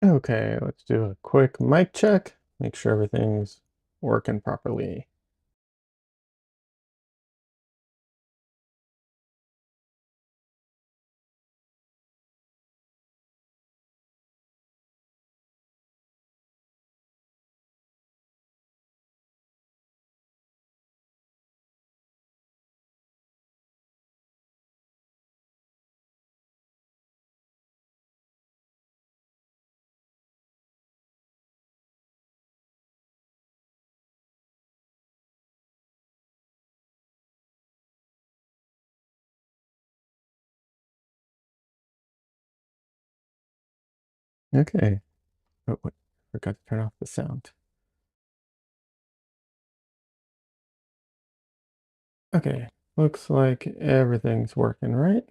Okay, let's do a quick mic check. Make sure everything's working properly. Okay. Oh, wait, forgot to turn off the sound. Okay, looks like everything's working, right?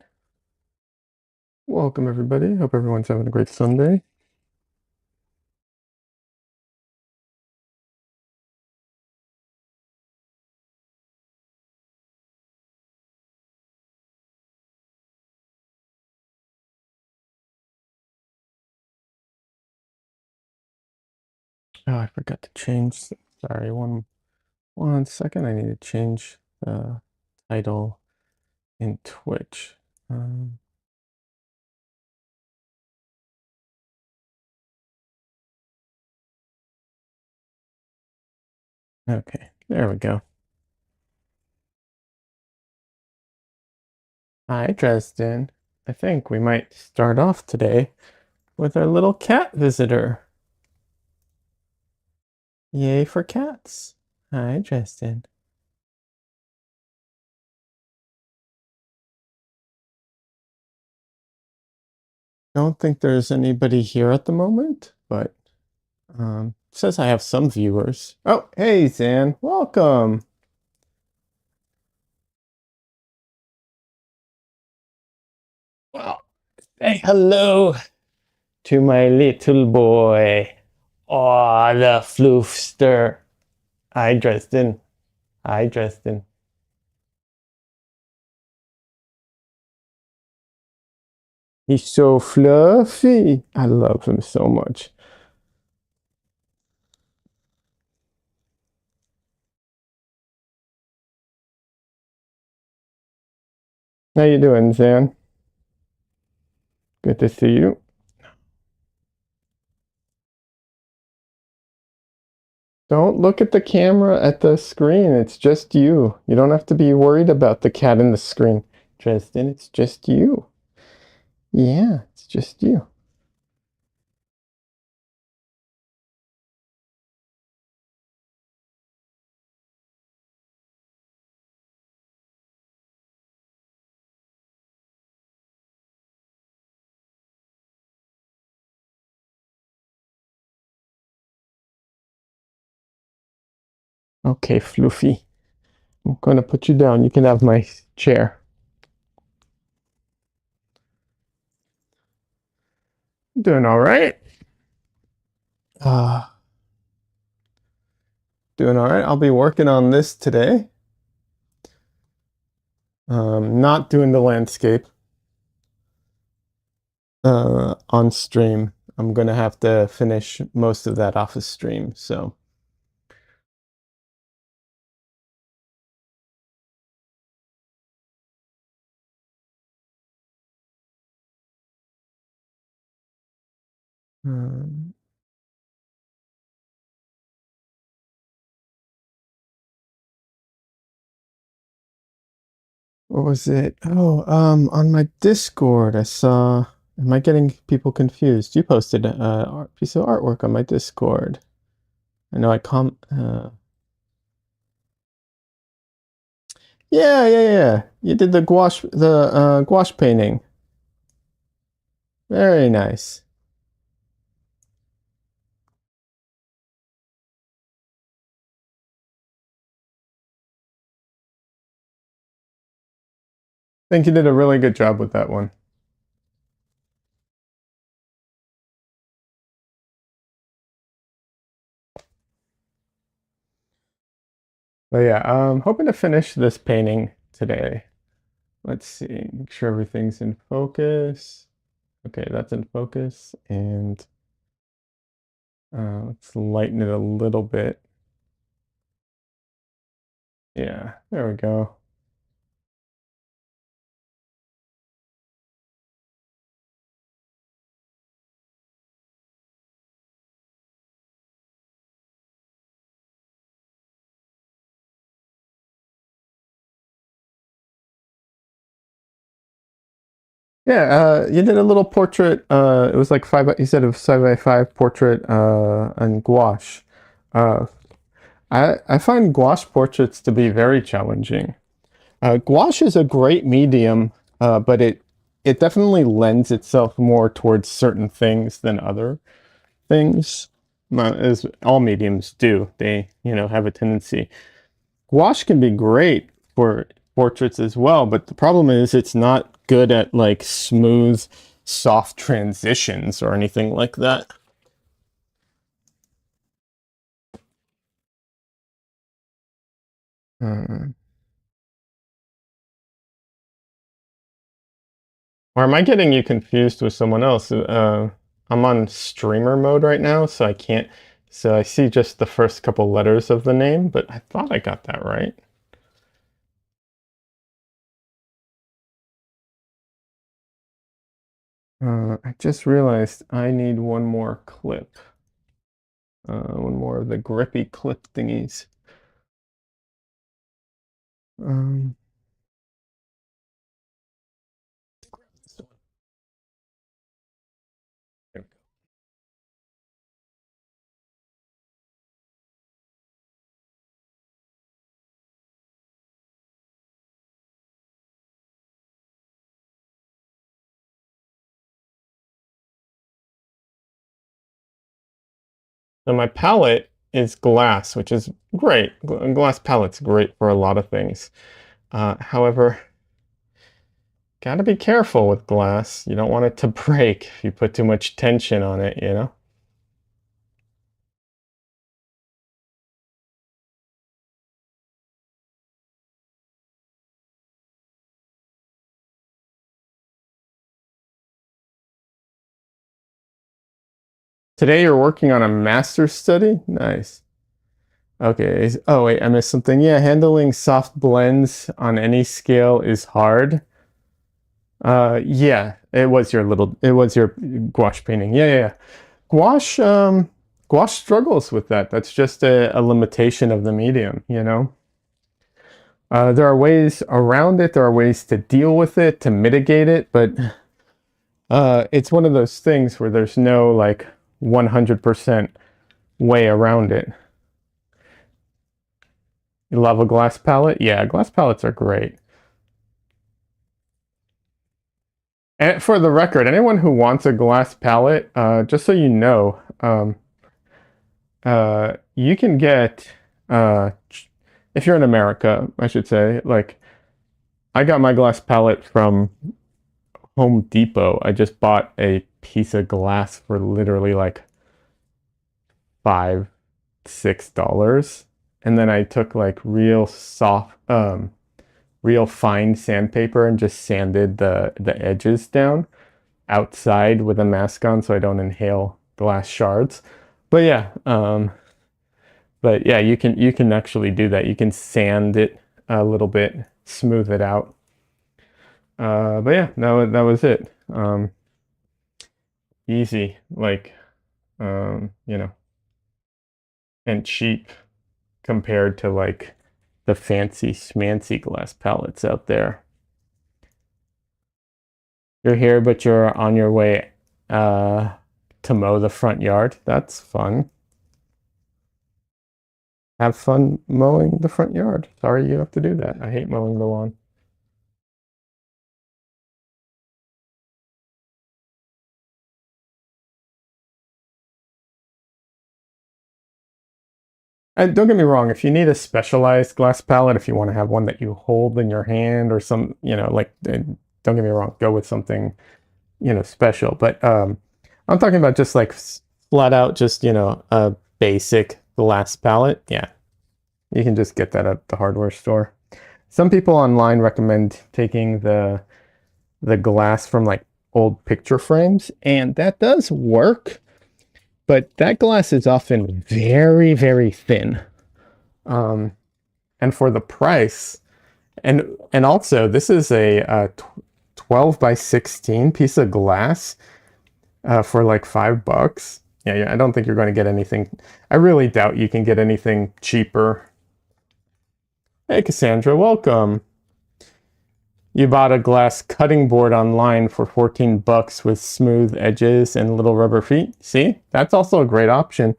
Welcome, everybody. Hope everyone's having a great Sunday. Oh, I forgot to change. Sorry, one second. I need to change the title in Twitch. Um, okay, there we go. Hi, Dresden. I think we might start off today with our little cat visitor. Yay for cats. Hi, Dresden. Don't think there's anybody here at the moment, but it says I have some viewers. Oh, hey, Zan. Welcome. Well, say hello to my little boy. Oh, the floofster. Hi, Dresden. Hi, Dresden. He's so fluffy. I love him so much. How you doing, Zan? Good to see you. Don't look at the camera at the screen. It's just you. You don't have to be worried about the cat in the screen. Dresden, it's just you. Yeah, it's just you. Okay, Floofy. I'm gonna put you down. You can have my chair. Doing all right. Uh, doing all right. I'll be working on this today. Not doing the landscape on stream. I'm gonna have to finish most of that off of stream. So um, what was it? Oh, on my Discord, I saw. Am I getting people confused? You posted a piece of artwork on my Discord. I know I Yeah, yeah, yeah. You did the gouache painting. Very nice. I think you did a really good job with that one. But yeah, I'm hoping to finish this painting today. Let's see, make sure everything's in focus. Okay, that's in focus. And Let's lighten it a little bit. Yeah, there we go. Yeah, you did a little portrait. It was like you said it was 5x5 portrait and gouache. Uh, I find gouache portraits to be very challenging. Gouache is a great medium, but it definitely lends itself more towards certain things than other things, as all mediums do. They, have a tendency. Gouache can be great for portraits as well, but the problem is it's not good at like smooth, soft transitions or anything like that. Uh, or am I getting you confused with someone else? I'm on streamer mode right now, so I can't. So I see just the first couple letters of the name, but I thought I got that right. I just realized I need one more clip. One more of the grippy clip thingies. Um, So my palette is glass, which is great. Glass palette's great for a lot of things. However, gotta be careful with glass. You don't want it to break if you put too much tension on it. Today you're working on a master's study? Nice. Okay. Oh, wait, I missed something. Yeah, handling soft blends on any scale is hard. Yeah, it was your gouache painting. Yeah. Gouache, gouache struggles with that. That's just a limitation of the medium. There are ways around it. There are ways to deal with it, to mitigate it, but it's one of those things where there's no like 100% way around it. You love a glass palette? Yeah, glass palettes are great. And for the record, anyone who wants a glass palette, just so you know, you can get, uh, if you're in America, I should say, like, I got my glass palette from Home Depot. I just bought a piece of glass for literally like $5, $6. And then I took like real soft, real fine sandpaper and just sanded the edges down outside with a mask on so I don't inhale glass shards. But yeah, you can actually do that. You can sand it a little bit, smooth it out. But yeah, that was it. Easy, like you know, and cheap compared to like the fancy schmancy glass palettes out there. You're here, but you're on your way to mow the front yard. That's fun. Have fun mowing the front yard. Sorry you have to do that. I hate mowing the lawn. And don't get me wrong, if you need a specialized glass palette, if you want to have one that you hold in your hand or some, like, don't get me wrong, go with something, special. But I'm talking about just like flat out, just, a basic glass palette. Yeah, you can just get that at the hardware store. Some people online recommend taking the glass from like old picture frames, and that does work. but that glass is often very, very thin. And for the price, and also this is a 12 by 16 piece of glass for like $5. Yeah, I don't think you're going to get anything. I really doubt you can get anything cheaper. Hey, Cassandra, welcome. You bought a glass cutting board online for $14 with smooth edges and little rubber feet. See, that's also a great option.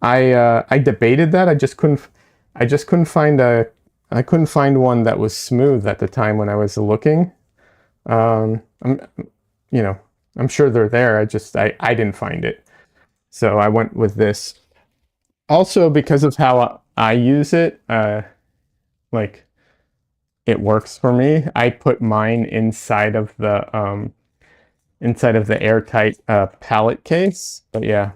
I debated that. I just couldn't find I couldn't find one that was smooth at the time when I was looking. I'm, you know, I'm sure they're there. I didn't find it. So I went with this. Also, because of how I use it, like it works for me. I put mine inside of the airtight pallet case. But yeah.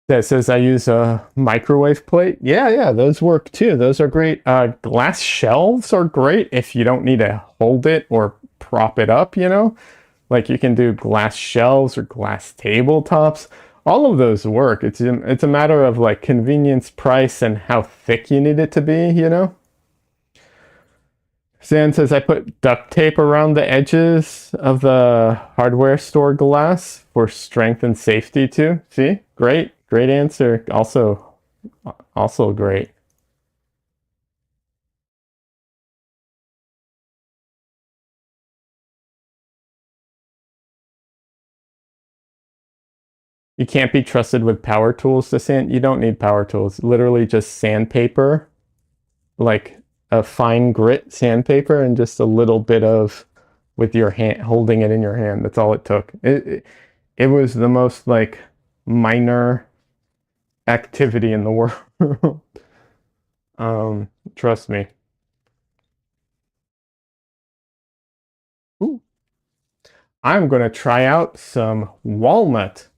That says I use a microwave plate. Yeah, those work too. Those are great. Glass shelves are great if you don't need to hold it or prop it up, you know? Like you can do glass shelves or glass tabletops. All of those work. It's a matter of like convenience, price, and how thick you need it to be, you know? Zan says I put duct tape around the edges of the hardware store glass for strength and safety too. See? Great answer. Also great. You can't be trusted with power tools to sand. You don't need power tools. Literally just sandpaper, like a fine grit sandpaper, and just a little bit of with your hand, holding it in your hand. That's all it took. It was the most like minor activity in the world. Trust me. Ooh. I'm gonna try out some walnut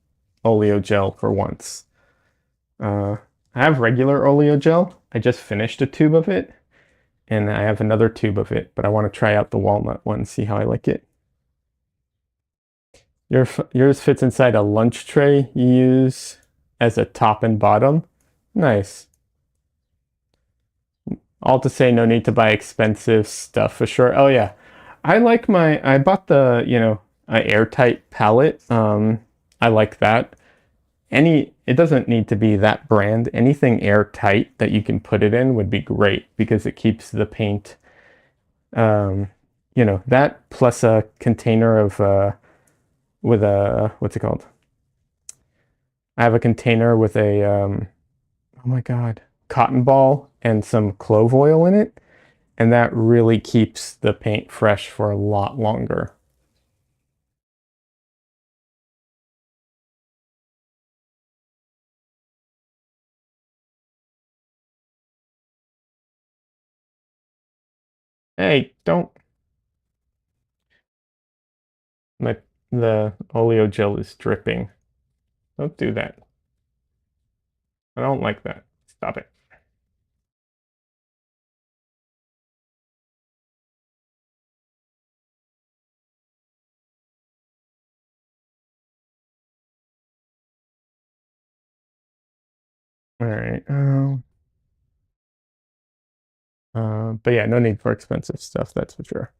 oleo gel for once. I have regular oleo gel. I just finished a tube of it, and I have another tube of it, but I want to try out the walnut one, see how I like it. Yours fits inside a lunch tray you use as a top and bottom. Nice. All to say, no need to buy expensive stuff for sure. Oh yeah, I bought the, airtight palette. I like that. It doesn't need to be that brand. Anything airtight that you can put it in would be great because it keeps the paint, that plus a container of, with a, what's it called? I have a container with a, oh my God, cotton ball and some clove oil in it. And that really keeps the paint fresh for a lot longer. Hey, don't. The oleo gel is dripping. Don't do that. I don't like that. Stop it. All right. But yeah, no need for expensive stuff, that's for sure.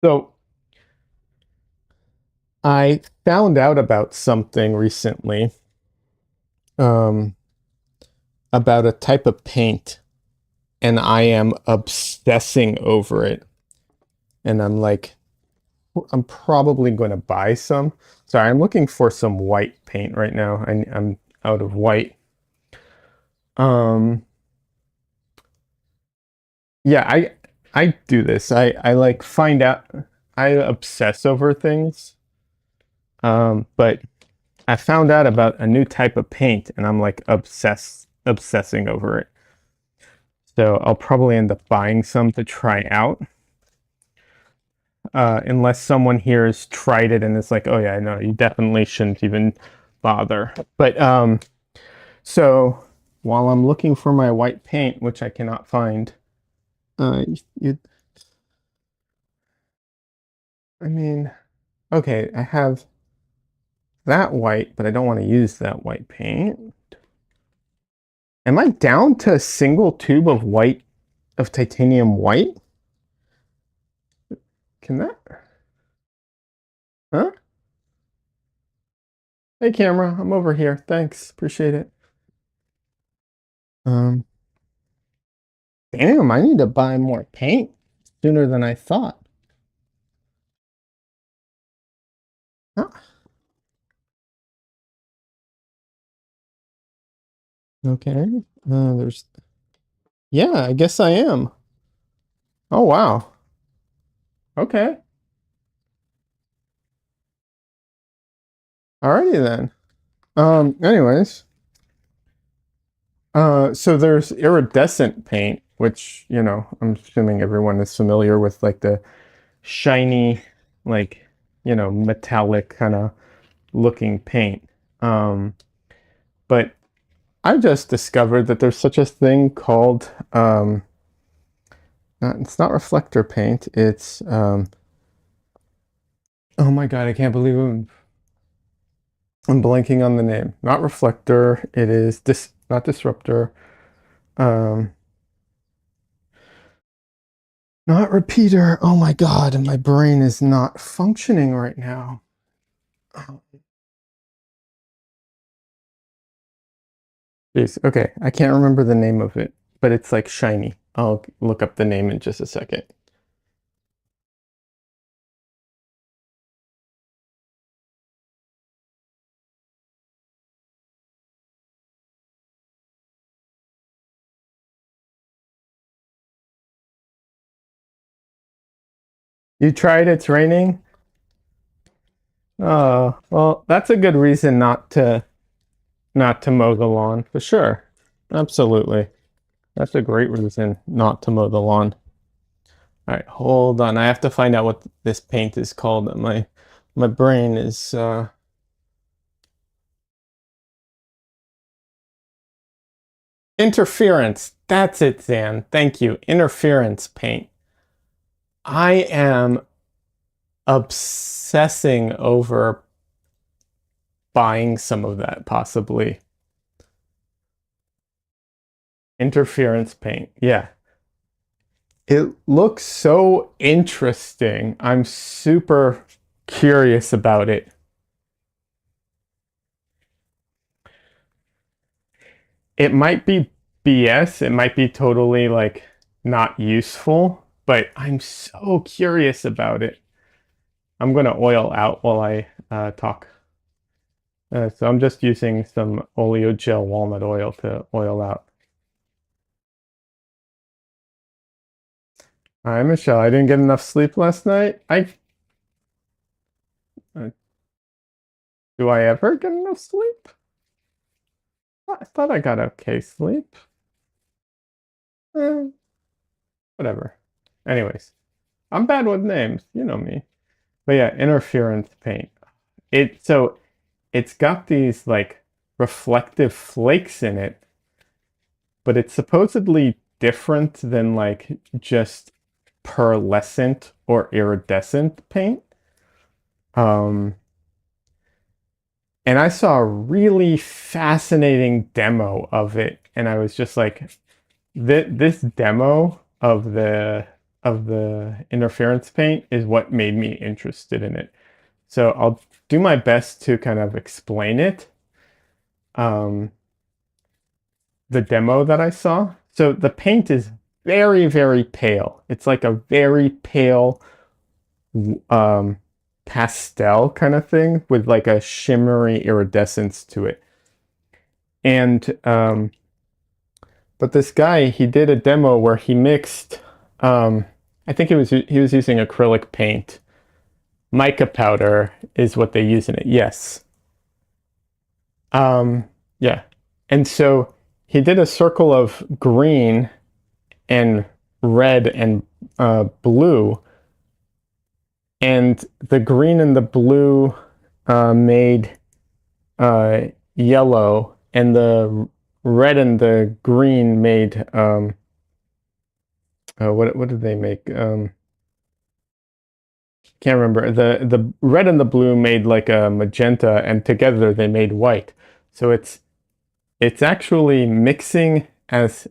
So I found out about something recently, um, about a type of paint, and I am obsessing over it. And I'm probably going to buy some. Sorry, I'm looking for some white paint right now. I'm out of white. Yeah, I do this. I like find out. I obsess over things. But I found out about a new type of paint, and I'm like obsessing over it. So I'll probably end up buying some to try out. Unless someone here has tried it and it's like, oh yeah, no, you definitely shouldn't even bother. But so while I'm looking for my white paint, which I cannot find, you I mean, okay, I have that white, but I don't want to use that white paint. Am I down to a single tube of white, of titanium white? Can that? Huh? Hey, camera, I'm over here. Thanks, appreciate it. Um, Damn, I need to buy more paint sooner than I thought. Huh? Okay. There's. Yeah, I guess I am. Oh wow. Okay. Alrighty then. Anyways. So there's iridescent paint, which, you know, I'm assuming everyone is familiar with, like the shiny, like, you know, metallic kind of looking paint. But I just discovered that there's such a thing called it's not reflector paint, it's oh my god, I can't believe I'm blanking on the name. Not reflector, it is not disruptor. Um Not repeater. Oh my god, my brain is not functioning right now. Jeez, okay, I can't remember the name of it, but it's like shiny. I'll look up the name in just a second. You tried, it's raining? Oh, well, that's a good reason not to mow the lawn, for sure. Absolutely. That's a great reason not to mow the lawn. All right, hold on. I have to find out what this paint is called. My brain is interference. That's it, Zan. Thank you. Interference paint. I am obsessing over buying some of that, possibly. Interference paint. Yeah. It looks so interesting. I'm super curious about it. It might be BS. It might be totally like not useful, but I'm so curious about it. I'm going to oil out while I talk. So I'm just using some oleo gel walnut oil to oil out. Hi, Michelle. I didn't get enough sleep last night. Uh, do I ever get enough sleep? I thought I got okay sleep. Eh, whatever. Anyways, I'm bad with names. You know me. But yeah, interference paint. It's got these like reflective flakes in it, but it's supposedly different than like just pearlescent or iridescent paint. Um, and I saw a really fascinating demo of it, and I was just like, this demo of the interference paint is what made me interested in it. So I'll do my best to kind of explain it. The demo that I saw. So the paint is very, very pale. It's like a very pale um, pastel kind of thing with like a shimmery iridescence to it. And but this guy, he did a demo where he mixed. I think he was using acrylic paint. Mica powder is what they use in it. Yes. Yeah. And so he did a circle of green and red and blue, and the green and the blue made yellow, and the red and the green made what did they make? Can't remember. The red and the blue made like a magenta, and together they made white. So it's actually mixing as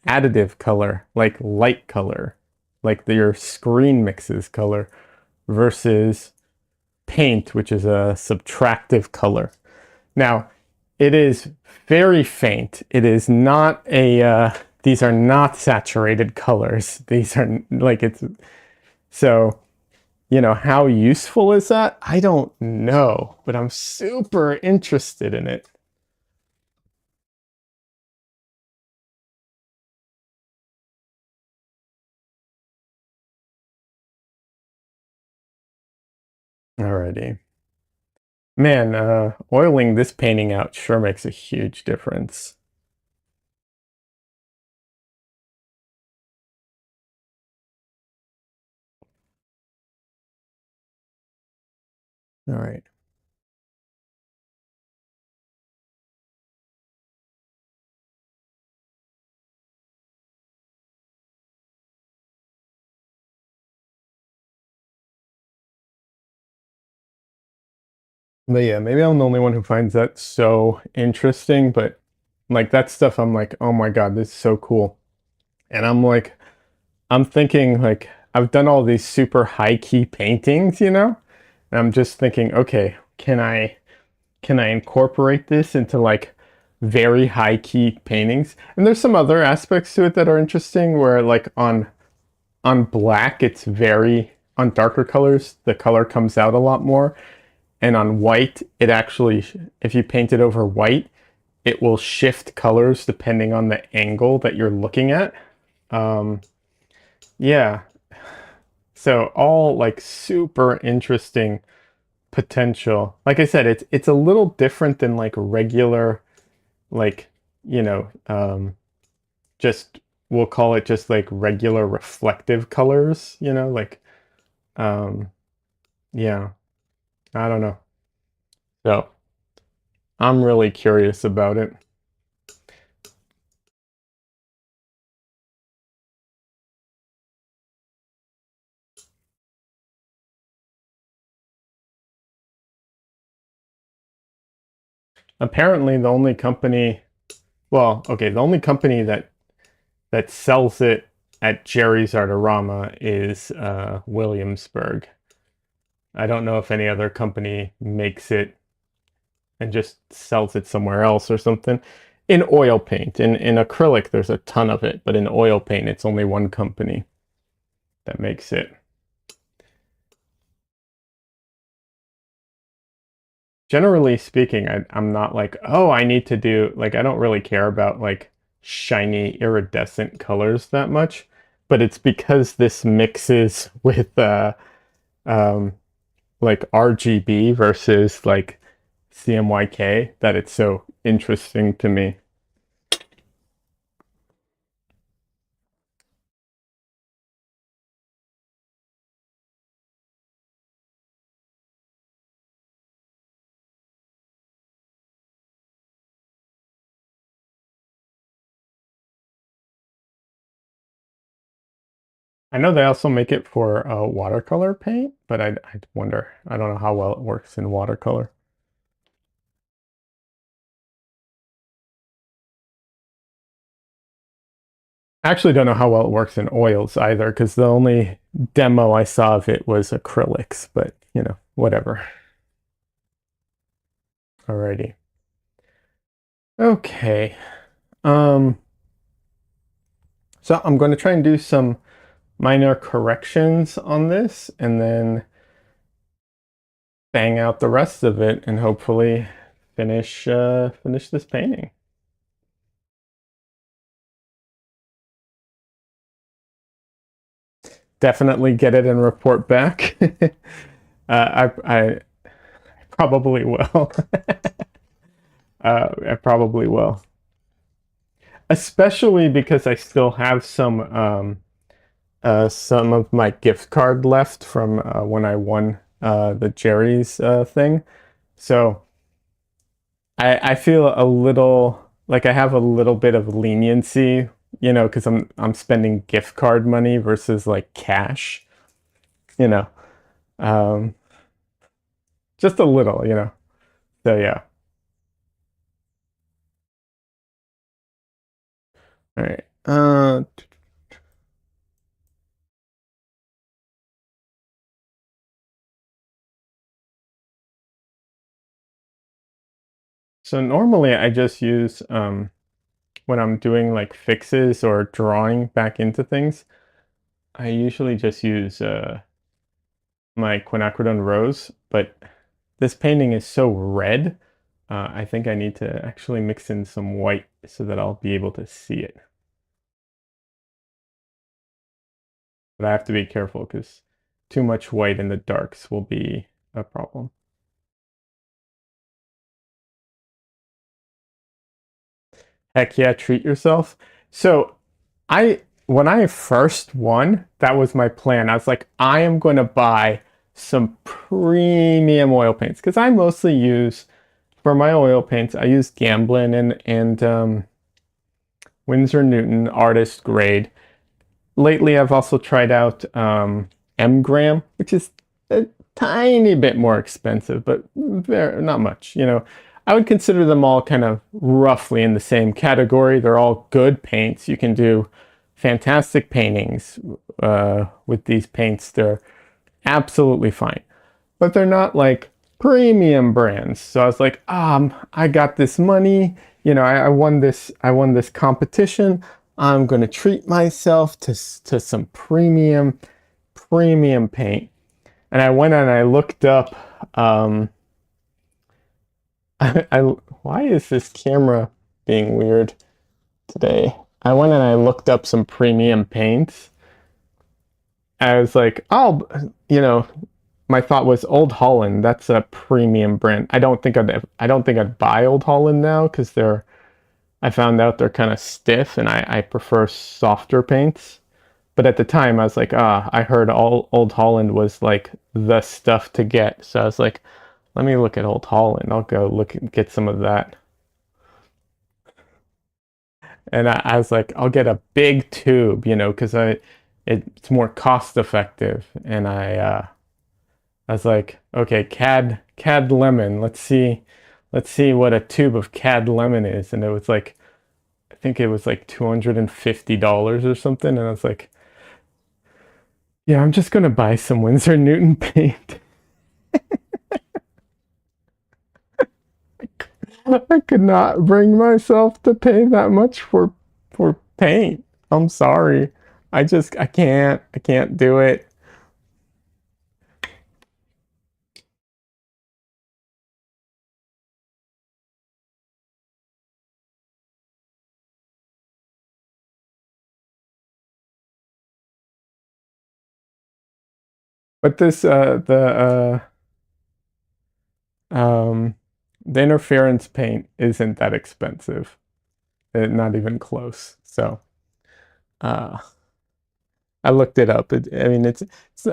additive color, like light color, like your screen mixes color, versus paint, which is a subtractive color. Now, it is very faint. It is not a, these are not saturated colors. These are like, it's, so, you know, how useful is that? I don't know, but I'm super interested in it. Alrighty. Man, oiling this painting out sure makes a huge difference. All right. But yeah, maybe I'm the only one who finds that so interesting, but like that stuff, I'm like, oh my God, this is so cool. And I'm like, I'm thinking like, I've done all these super high key paintings, you know? And I'm just thinking, okay, can I incorporate this into like very high key paintings? And there's some other aspects to it that are interesting where like on black, it's very on darker colors, the color comes out a lot more. And on white, it actually, if you paint it over white, it will shift colors depending on the angle that you're looking at. Um, yeah. So all like super interesting potential. Like I said, it's a little different than like regular, like, you know, just we'll call it just like regular reflective colors, you know, like um yeah, I don't know. So I'm really curious about it. Apparently the only company, well, okay, the only company that sells it at Jerry's Artorama is Williamsburg. I don't know if any other company makes it and just sells it somewhere else or something. In oil paint, in acrylic, there's a ton of it, but in oil paint, it's only one company that makes it. Generally speaking, I'm not like, oh, I need to do, like, I don't really care about like shiny iridescent colors that much, but it's because this mixes with um, like RGB versus like CMYK that it's so interesting to me. I know they also make it for watercolor paint, but I wonder, I don't know how well it works in watercolor. I actually don't know how well it works in oils either, because the only demo I saw of it was acrylics, but you know, whatever. Alrighty. Okay. Um, so I'm going to try and do some minor corrections on this and then bang out the rest of it and hopefully finish this painting. Definitely get it and report back. I probably will. I probably will. Especially because I still have some of my gift card left from when I won the Jerry's thing. So I feel a little like I have a little bit of leniency, because I'm spending gift card money versus like cash, you know. Um, just a little. So yeah. All right. So normally I just use when I'm doing like fixes or drawing back into things, I usually just use my quinacridone rose, but this painting is so red, I think I need to actually mix in some white so that I'll be able to see it. But I have to be careful because too much white in the darks will be a problem. Heck yeah, treat yourself. So I when I first won, that was my plan. I was like, I am going to buy some premium oil paints because I mostly use for my oil paints. I use Gamblin and Winsor Newton artist grade. Lately, I've also tried out M gram, which is a tiny bit more expensive, but very, not much. I would consider them all kind of roughly in the same category. They're all good paints. You can do fantastic paintings with these paints. They're absolutely fine, but they're not like premium brands. So I was like, I got this money. I won this. I won this competition. I'm gonna treat myself to some premium paint. And I went and I looked up. I why is this camera being weird today? I went and I looked up some premium paints. I was like, oh, my thought was Old Holland. That's a premium brand. I don't think I'd buy Old Holland now because I found out they're kind of stiff and I prefer softer paints. But at the time I was like, I heard Old Holland was like the stuff to get. So I was like, let me look at Old Holland. I'll go look and get some of that. And I was like, I'll get a big tube, because it's more cost effective. And I was like, okay, cad lemon. Let's see what a tube of cad lemon is. And it was like, I think it was like $250 or something. And I was like, yeah, I'm just gonna buy some Winsor Newton paint. I could not bring myself to pay that much for paint. I'm sorry. I can't do it. But this um the interference paint isn't that expensive. Not even close. So uh I looked it up. I mean,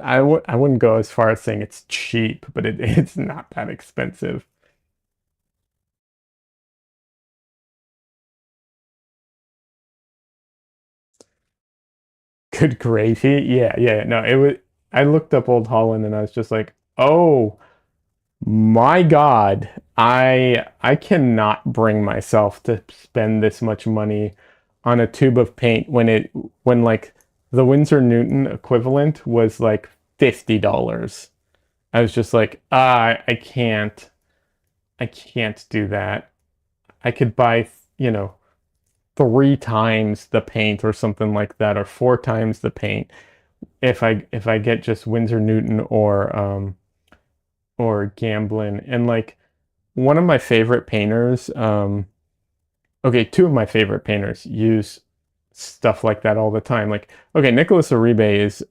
I wouldn't go as far as saying it's cheap, but it's not that expensive. Good gravy. Yeah, yeah. No, it was. I looked up Old Holland and I was just like, oh my God, I cannot bring myself to spend this much money on a tube of paint when like the Winsor Newton equivalent was like $50. I was just like, I can't do that. I could buy, you know, 3 times the paint or something like that, or 4 times the paint if I get just Winsor Newton or Gamblin. And like one of my favorite painters, okay, two of my favorite painters use stuff like that all the time. Like, okay, Nicholas Uribe is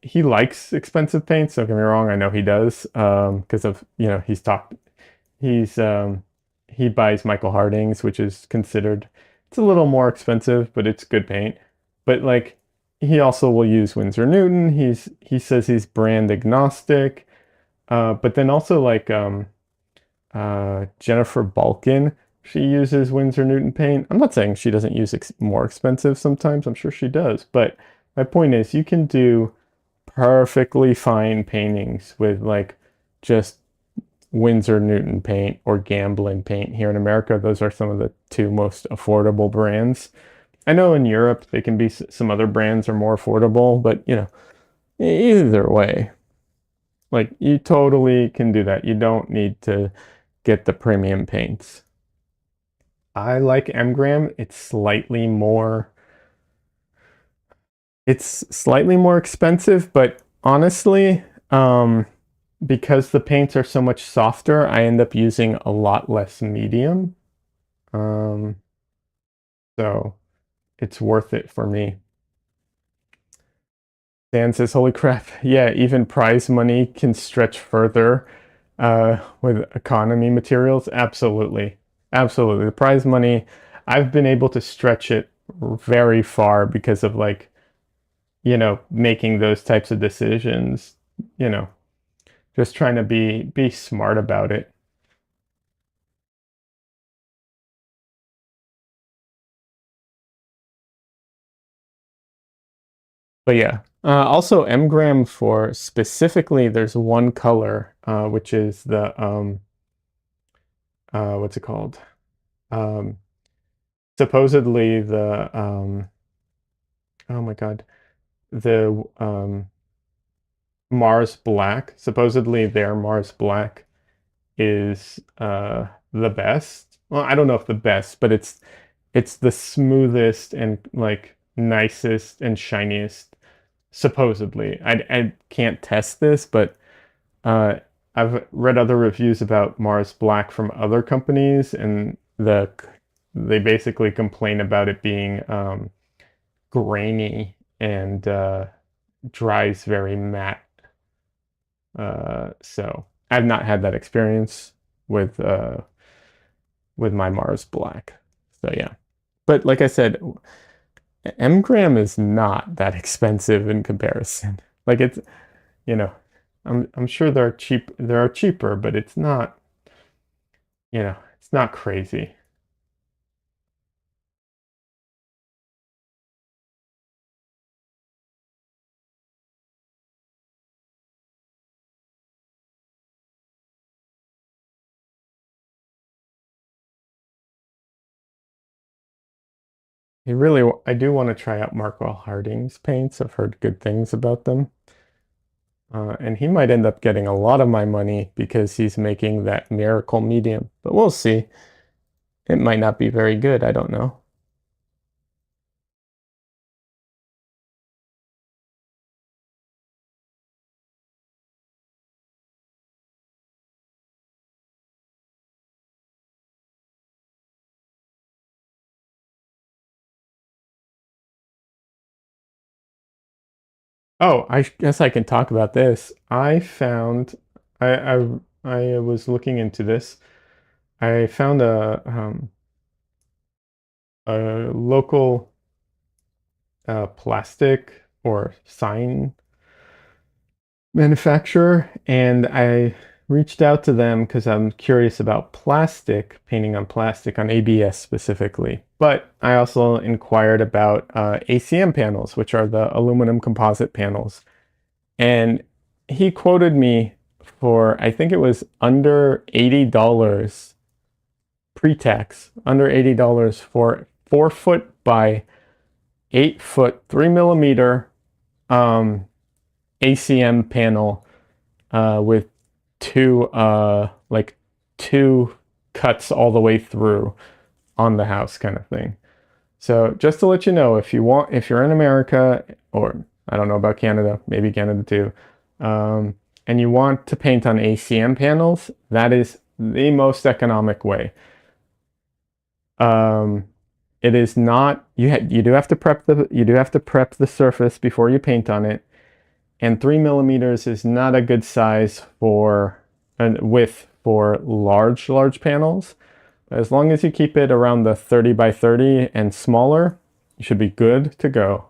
he likes expensive paints. Don't get me wrong, I know he does, because of he's he buys Michael Harding's, which is considered, it's a little more expensive, but it's good paint. But like he also will use Winsor Newton. He says he's brand agnostic. But then also like Jennifer Balkin, she uses Winsor Newton paint. I'm not saying she doesn't use more expensive sometimes. I'm sure she does. But my point is you can do perfectly fine paintings with like just Winsor Newton paint or Gamblin paint. Here in America, those are some of the two most affordable brands. I know in Europe they can be some other brands are more affordable, but you know, either way, like you totally can do that. You don't need to get the premium paints. I like Mgram. It's slightly more expensive, but honestly, because the paints are so much softer, I end up using a lot less medium. Um, so it's worth it for me. Dan says, holy crap. Yeah, even prize money can stretch further with economy materials. Absolutely. Absolutely. The prize money, I've been able to stretch it very far because of like, you know, making those types of decisions, you know, just trying to be smart about it. But yeah, also Mgram for specifically, there's one color, which is the what's it called? Um, supposedly the oh my God, the Mars Black. Supposedly their Mars Black is the best. Well, I don't know if the best, but it's the smoothest and like nicest and shiniest. Supposedly, I can't test this, but uh, I've read other reviews about Mars Black from other companies, and they basically complain about it being grainy and dries very matte. So I've not had that experience with with my Mars Black. So yeah, but like I said, Mgram is not that expensive in comparison. Like it's, you know, I'm sure there are cheaper, but it's not, you know, it's not crazy. I do want to try out Markwell Harding's paints. I've heard good things about them. And he might end up getting a lot of my money because he's making that miracle medium, but we'll see. It might not be very good. I don't know. Oh, I guess I can talk about this. I was looking into this. I found a local plastic or sign manufacturer, and I reached out to them because I'm curious about plastic, painting on plastic, on ABS specifically. But I also inquired about ACM panels, which are the aluminum composite panels. And he quoted me for, I think it was under $80 pre-tax, under $80 for 4 foot by 8 foot, 3 millimeter ACM panel with like two cuts all the way through on the house kind of thing. So just to let you know, if you're in America, or I don't know about Canada, maybe Canada too, and you want to paint on ACM panels, that is the most economic way. Um, it is not, you do have to prep the surface before you paint on it. And 3 millimeters is not a good size for and width for large panels. As long as you keep it around the 30 by 30 and smaller, you should be good to go.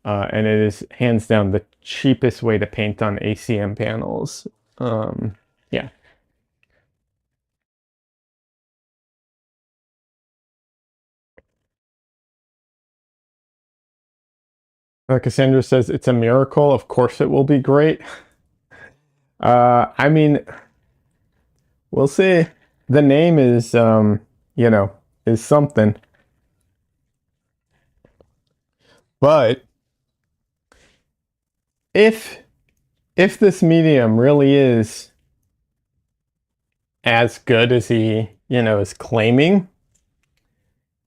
And it is hands down the cheapest way to paint on ACM panels. Yeah. Cassandra says it's a miracle. Of course it will be great. I mean, we'll see. The name is, you know, is something. But if if this medium really is as good as he, is claiming,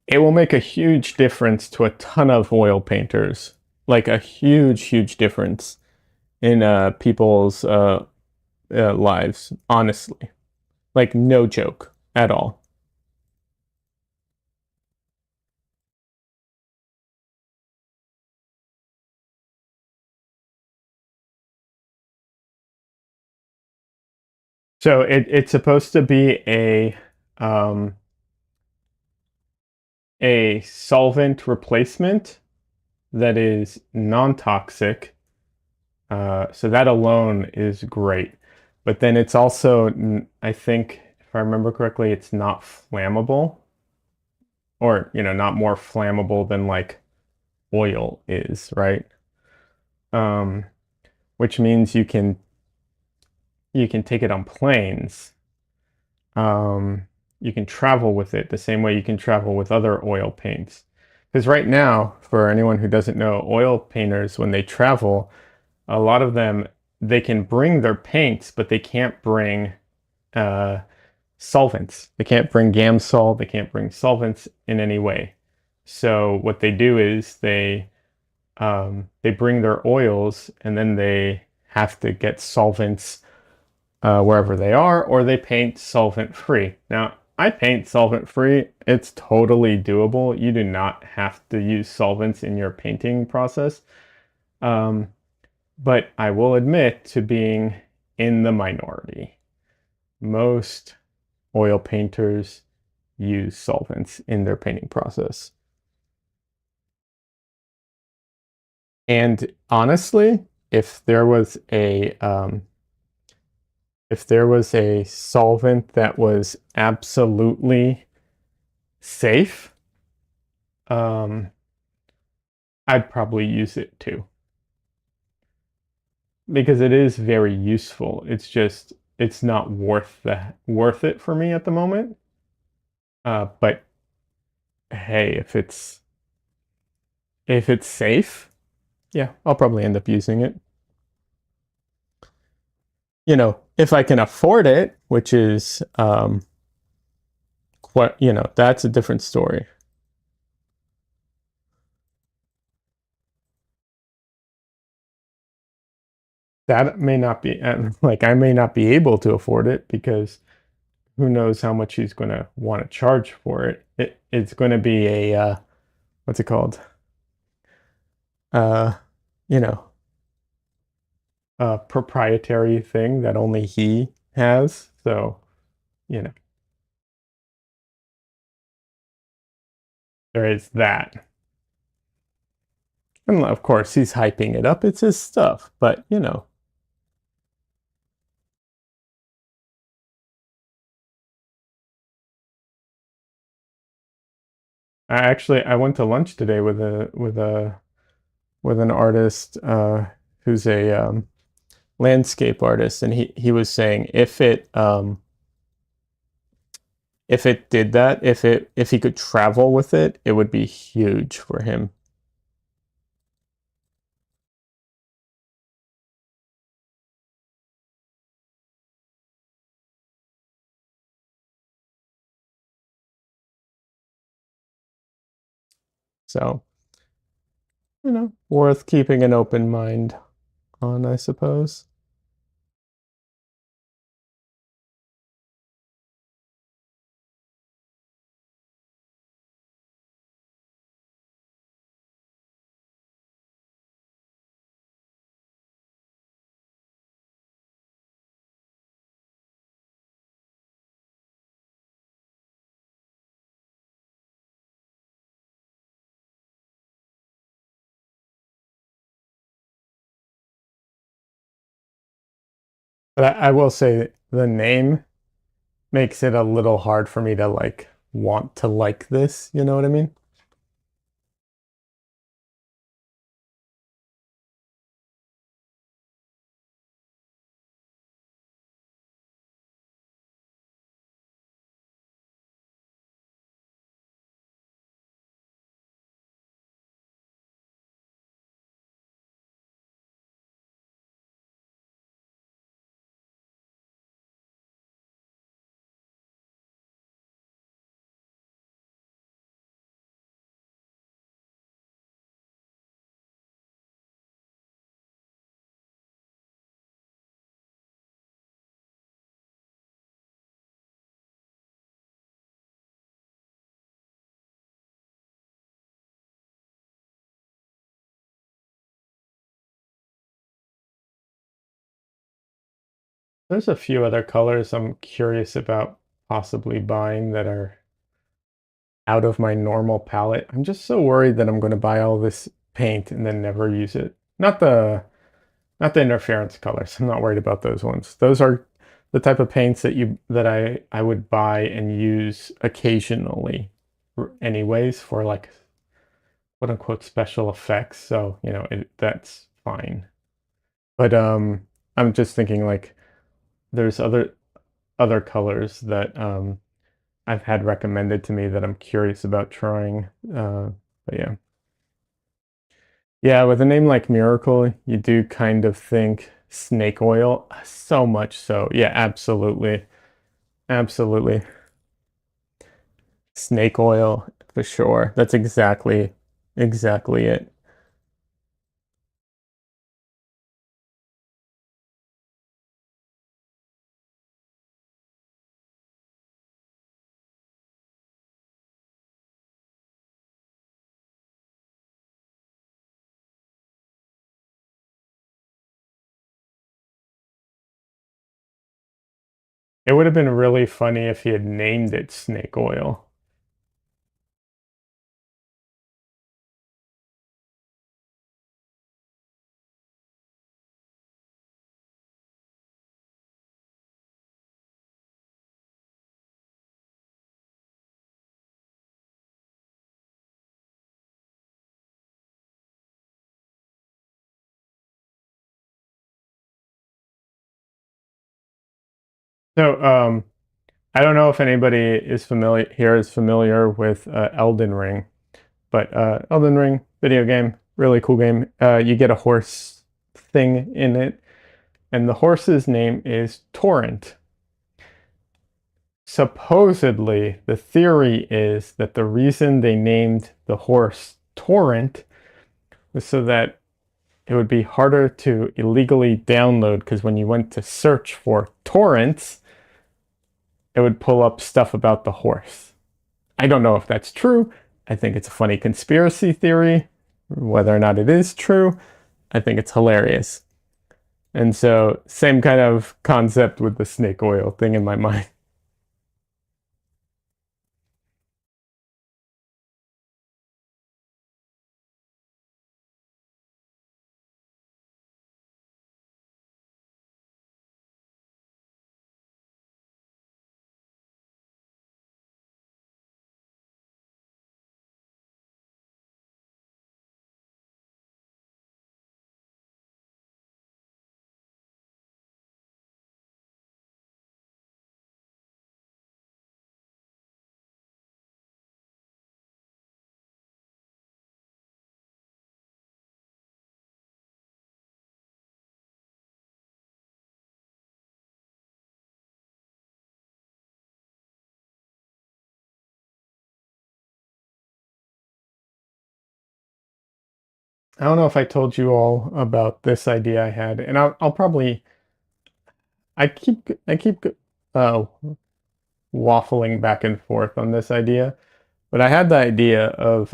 it will make a huge difference to a ton of oil painters. Like a huge, huge difference in people's lives, honestly. Like no joke at all. So it's supposed to be um, a solvent replacement that is non-toxic. So that alone is great. But then it's also, I think, if I remember correctly, it's not flammable, or not more flammable than like oil is, right? Um, which means you can take it on planes. Um, you can travel with it the same way you can travel with other oil paints. Because right now, for anyone who doesn't know, oil painters, when they travel, a lot of them, they can bring their paints, but they can't bring uh, solvents. They can't bring Gamsol. They can't bring solvents in any way. So what they do is they bring their oils and then they have to get solvents wherever they are, or they paint solvent free. Now, I paint solvent free. It's totally doable. You do not have to use solvents in your painting process. Um, but I will admit to being in the minority. Most oil painters use solvents in their painting process. And honestly, if there was a solvent that was absolutely safe, um, I'd probably use it too. Because it is very useful. It's just it's not worth it for me at the moment. But hey, if it's safe, yeah, I'll probably end up using it. If I can afford it, which is what, that's a different story. That may not be, like, I may not be able to afford it because who knows how much he's going to want to charge for it. It's going to be what's it called? Uh, you know, a proprietary thing that only he has. So, you know, there is that. And of course, he's hyping it up. It's his stuff. But, I went to lunch today with an artist who's a landscape artist, and he was saying if it did that, if he could travel with it, it would be huge for him. So, worth keeping an open mind on, I suppose. But I will say the name makes it a little hard for me to like want to like this, you know what I mean? There's a few other colors I'm curious about possibly buying that are out of my normal palette. I'm just so worried that I'm going to buy all this paint and then never use it. Not the interference colors. I'm not worried about those ones. Those are the type of paints that I would buy and use occasionally anyways for like quote unquote special effects. So, that's fine. But I'm just thinking like there's other colors that I've had recommended to me that I'm curious about trying. But yeah. Yeah, with a name like Miracle, you do kind of think snake oil, so much so. Yeah, absolutely. Absolutely. Snake oil for sure. That's exactly it. It would have been really funny if he had named it snake oil. So, I don't know if anybody is familiar with Elden Ring, but Elden Ring video game, really cool game. You get a horse thing in it, and the horse's name is Torrent. Supposedly, the theory is that the reason they named the horse Torrent was so that it would be harder to illegally download because when you went to search for torrents, it would pull up stuff about the horse. I don't know if that's true. I think it's a funny conspiracy theory. Whether or not it is true, I think it's hilarious. And so, same kind of concept with the snake oil thing in my mind. I don't know if I told you all about this idea I had, and I'll probably I keep uh, waffling back and forth on this idea, but I had the idea of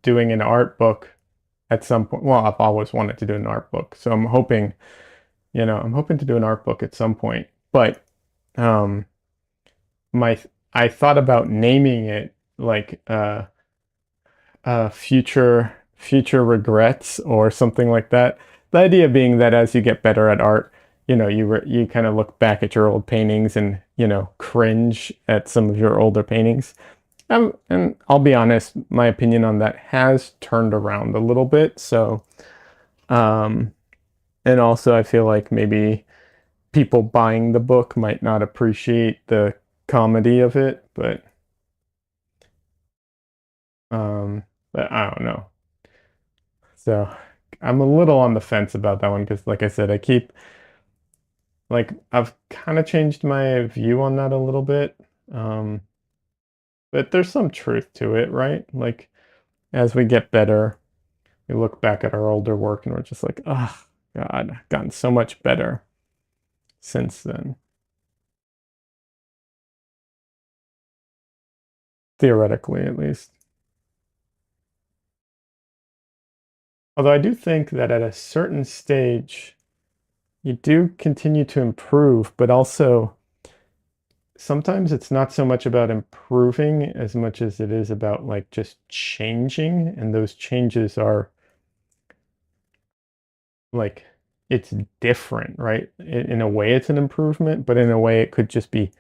doing an art book at some point. Well, I've always wanted to do an art book, so I'm hoping to do an art book at some point. But um, my I thought about naming it like future regrets or something like that. The idea being that as you get better at art, you kind of look back at your old paintings and cringe at some of your older paintings. And I'll be honest, my opinion on that has turned around a little bit. So, um, and also I feel like maybe people buying the book might not appreciate the comedy of it, but I don't know. So I'm a little on the fence about that one because, like I said, I've kind of changed my view on that a little bit. Um, but there's some truth to it, right? Like as we get better, we look back at our older work and we're just like, oh, God, I've gotten so much better since then, theoretically at least. Although I do think that at a certain stage, you do continue to improve, but also sometimes it's not so much about improving as much as it is about like just changing, and those changes are like it's different, right? In a way it's an improvement, but in a way it could just be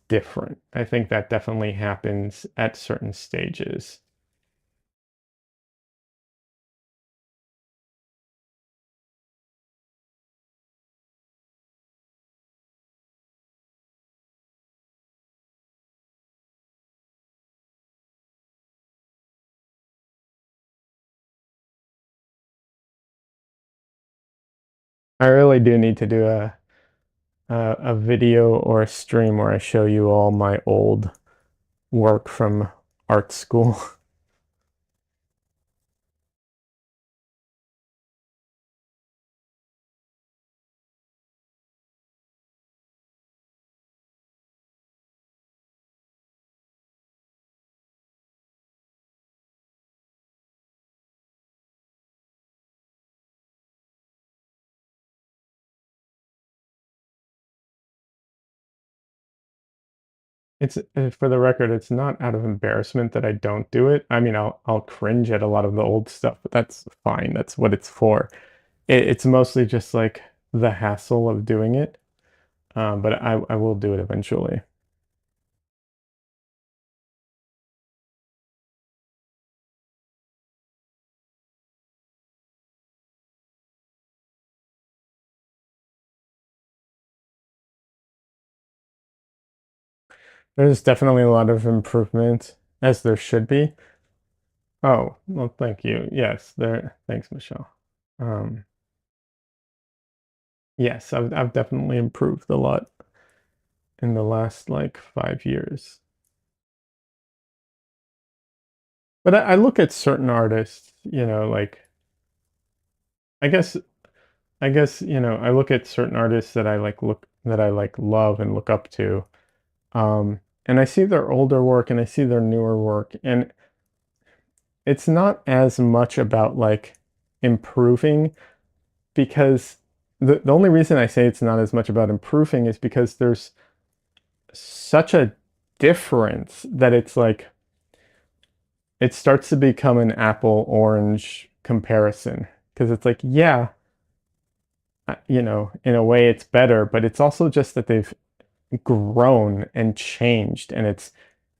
different. I think that definitely happens at certain stages. I really do need to do a video or a stream where I show you all my old work from art school. It's for the record, it's not out of embarrassment that I don't do it. I mean, I'll cringe at a lot of the old stuff, but that's fine. That's what it's for. It's mostly just like the hassle of doing it. But I will do it eventually. There's definitely a lot of improvement, as there should be. Oh, well, thank you. Yes, there. Thanks, Michelle. Um, yes, I've definitely improved a lot in the last like 5 years. But I look at certain artists, like I guess I look at certain artists that I like love and look up to. And I see their older work and I see their newer work, and it's not as much about like improving, because the only reason I say it's not as much about improving is because there's such a difference that it's like it starts to become an apple orange comparison, because it's like, yeah, in a way it's better, but it's also just that they've grown and changed, and it's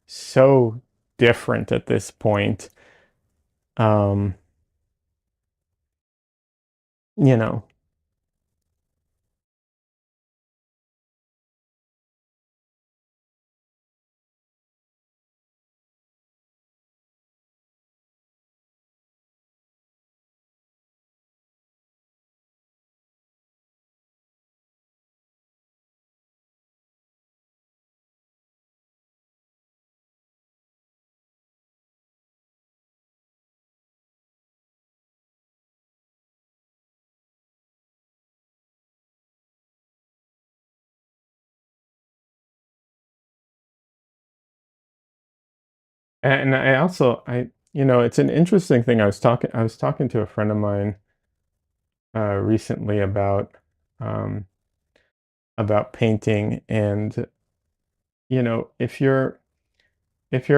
so different at this point. Um, you know, and it's an interesting thing. I was talking to a friend of mine recently um, about painting, and if you're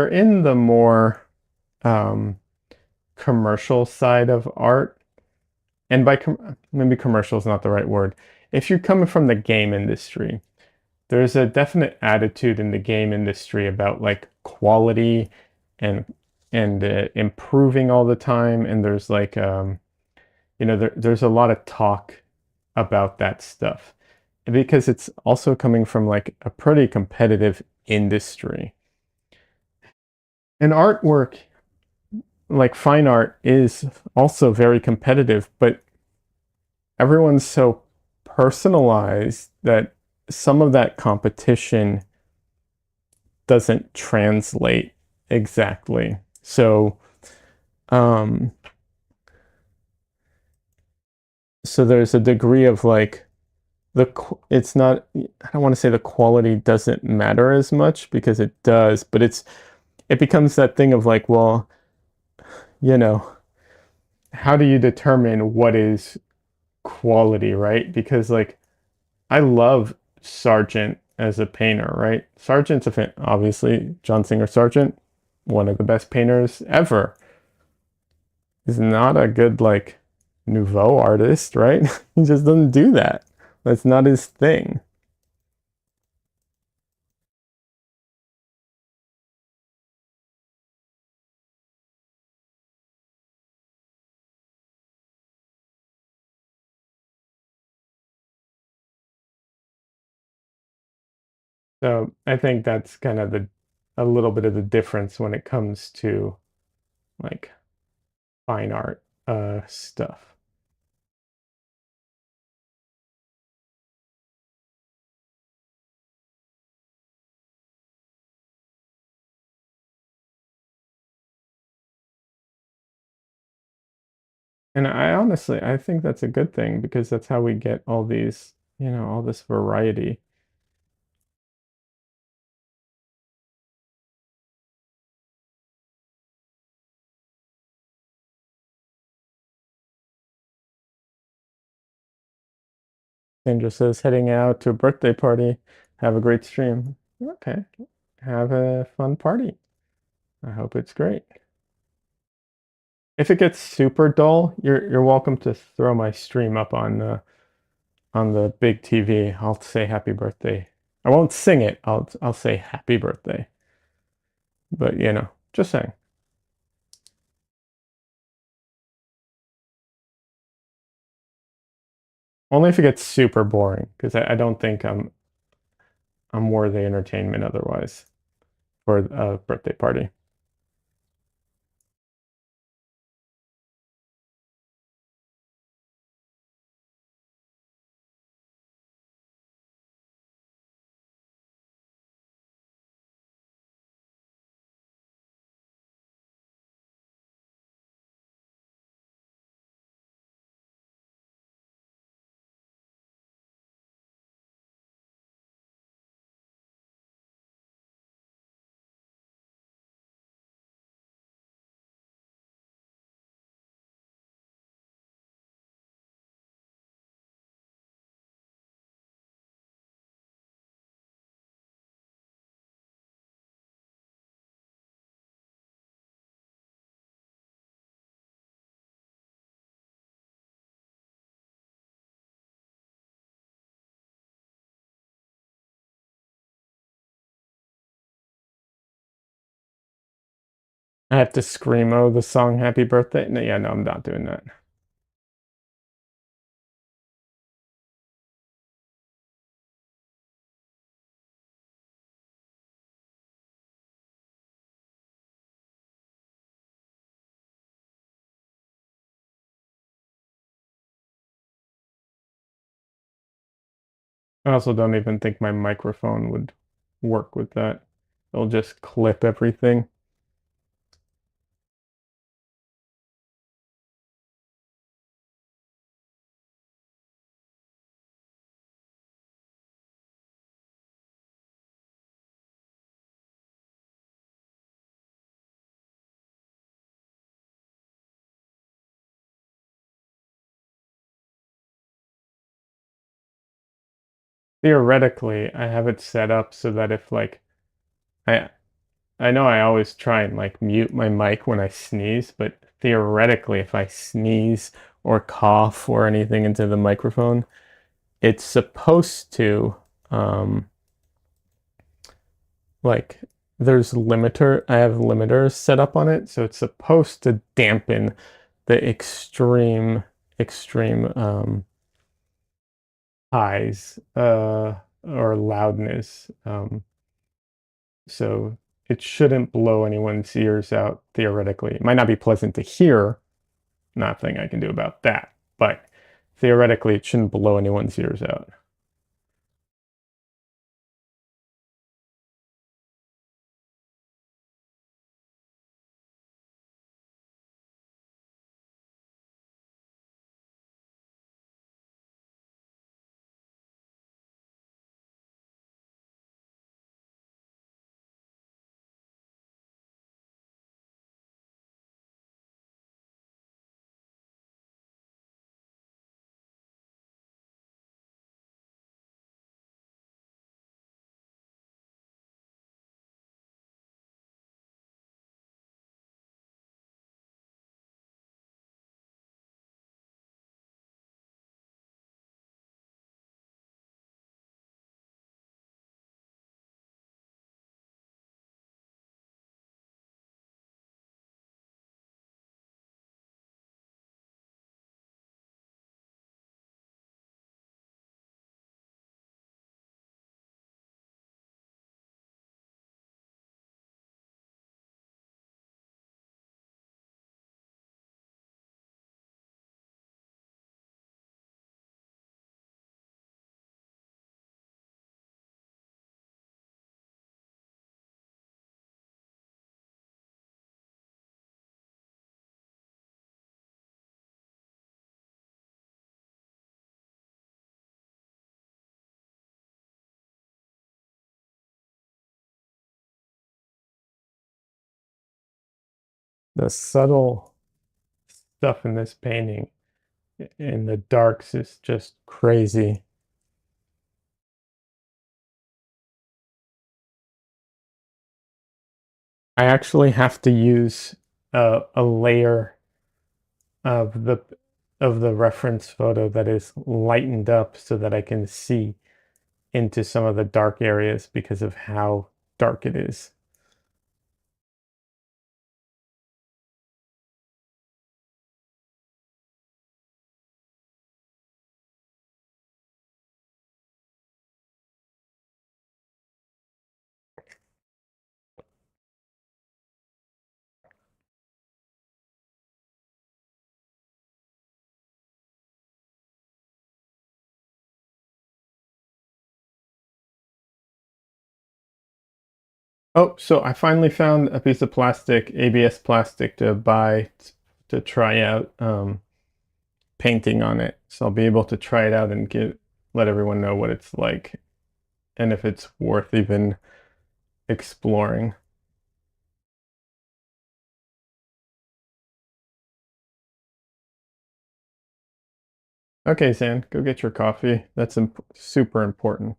in the more um, commercial side of art, and maybe commercial is not the right word. If you're coming from the game industry, there's a definite attitude in the game industry about like quality and improving all the time, and there's like there's a lot of talk about that stuff because it's also coming from like a pretty competitive industry. And artwork, like fine art, is also very competitive, but everyone's so personalized that some of that competition doesn't translate exactly. Um, so there's a degree of like it's not, I don't want to say the quality doesn't matter as much, because it does, but it becomes that thing of like, you know, how do you determine what is quality, right? Because like I love Sargent as a painter, right? Sargent's a fan, obviously John Singer Sargent, one of the best painters ever. He's not a good like nouveau artist, right? He just doesn't do that. That's not his thing. So I think that's kind of the a little bit of the difference when it comes to like fine art stuff. And I honestly I think that's a good thing because that's how we get all these, all this variety. Sandra says heading out to a birthday party. Have a great stream. Okay. Have a fun party. I hope it's great. If it gets super dull, you're welcome to throw my stream up on the big TV. I'll say happy birthday. I won't sing it. I'll say happy birthday. But just saying. Only if it gets super boring, because I don't think I'm worthy entertainment otherwise for a birthday party. I have to screamo the song Happy Birthday. No, yeah, no, I'm not doing that. I also don't even think my microphone would work with that. It'll just clip everything. Theoretically, I have it set up so that if like I I know I always try and like mute my mic when I sneeze, but theoretically if I sneeze or cough or anything into the microphone, it's supposed to like there's limiter I have limiters set up on it, so it's supposed to dampen the extreme highs or loudness. So it shouldn't blow anyone's ears out theoretically. It might not be pleasant to hear, nothing I can do about that, but theoretically it shouldn't blow anyone's ears out. The subtle stuff in this painting in the darks is just crazy. I actually have to use a layer of the reference photo that is lightened up so that I can see into some of the dark areas because of how dark it is. Oh, so I finally found a piece of plastic, ABS plastic, to buy to try out painting on it. So I'll be able to try it out and let everyone know what it's like and if it's worth even exploring. Okay, Zan, go get your coffee. That's super important.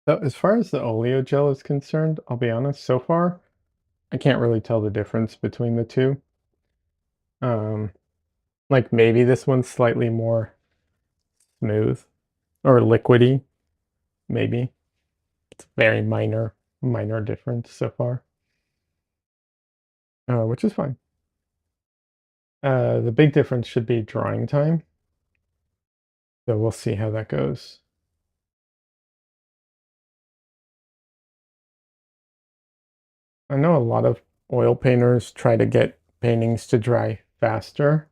So as far as the oleo gel is concerned, I'll be honest, so far, I can't really tell the difference between the two. Um, like maybe this one's slightly more smooth or liquidy, maybe. It's very minor difference so far, which is fine. The big difference should be drying time, so we'll see how that goes. I know a lot of oil painters try to get paintings to dry faster.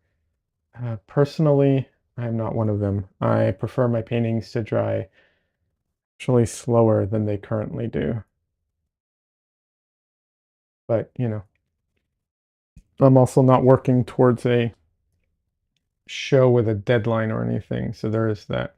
Personally, I'm not one of them. I prefer my paintings to dry actually slower than they currently do. But, I'm also not working towards a show with a deadline or anything, so there is that.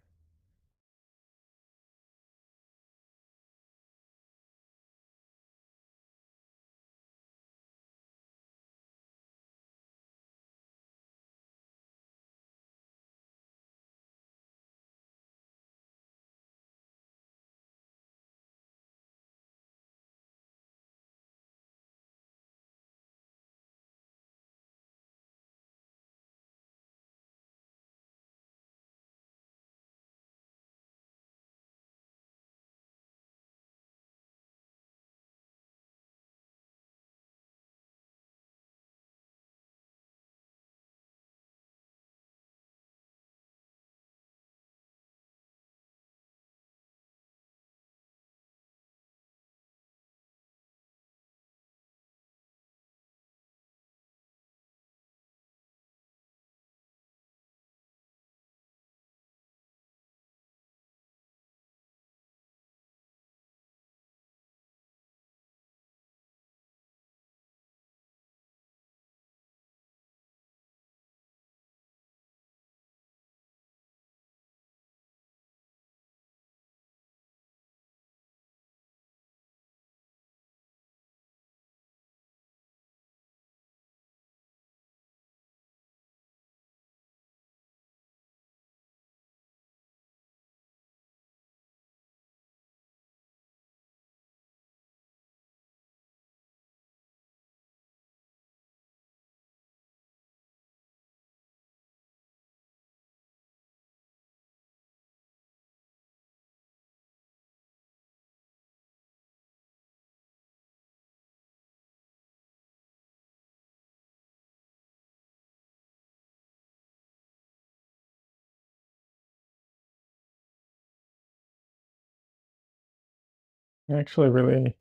I actually really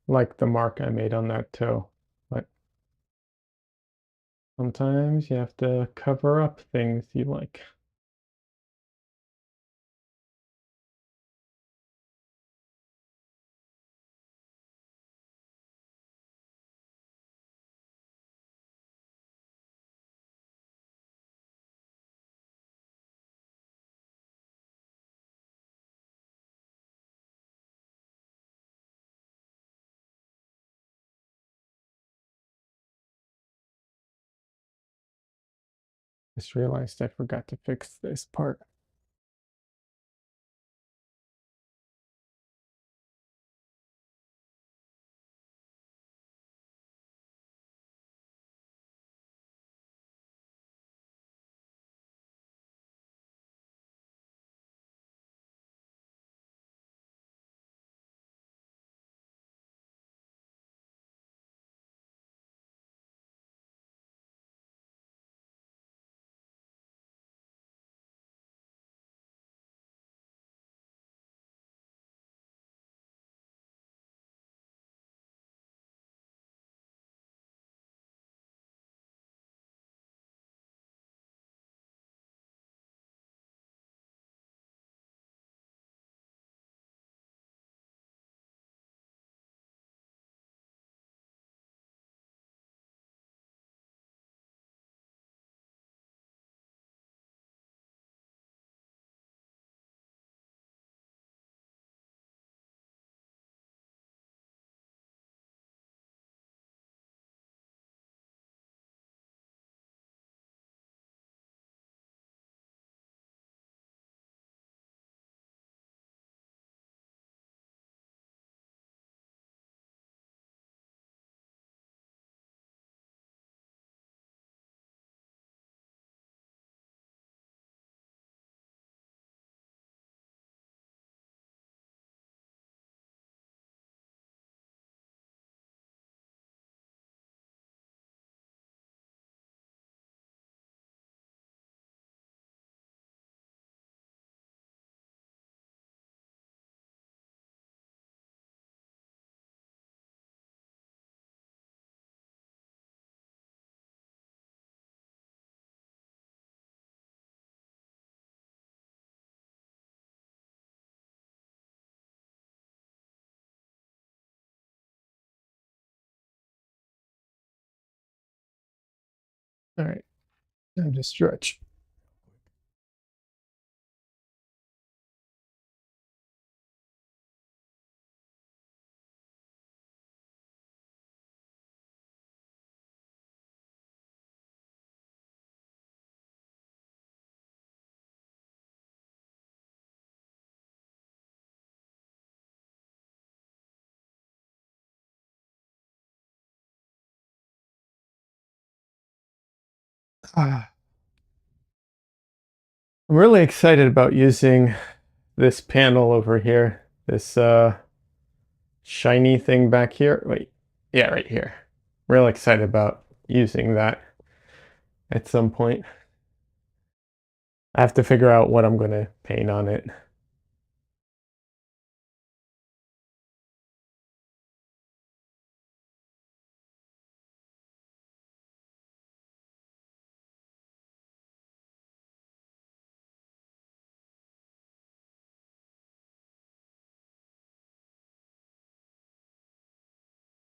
like the mark I made on that toe, but sometimes you have to cover up things you like. Just realized I forgot to fix this part. All right, now just stretch. I'm really excited about using this panel over here. This shiny thing back here. Wait, yeah, right here. Real excited about using that at some point. I have to figure out what I'm going to paint on it.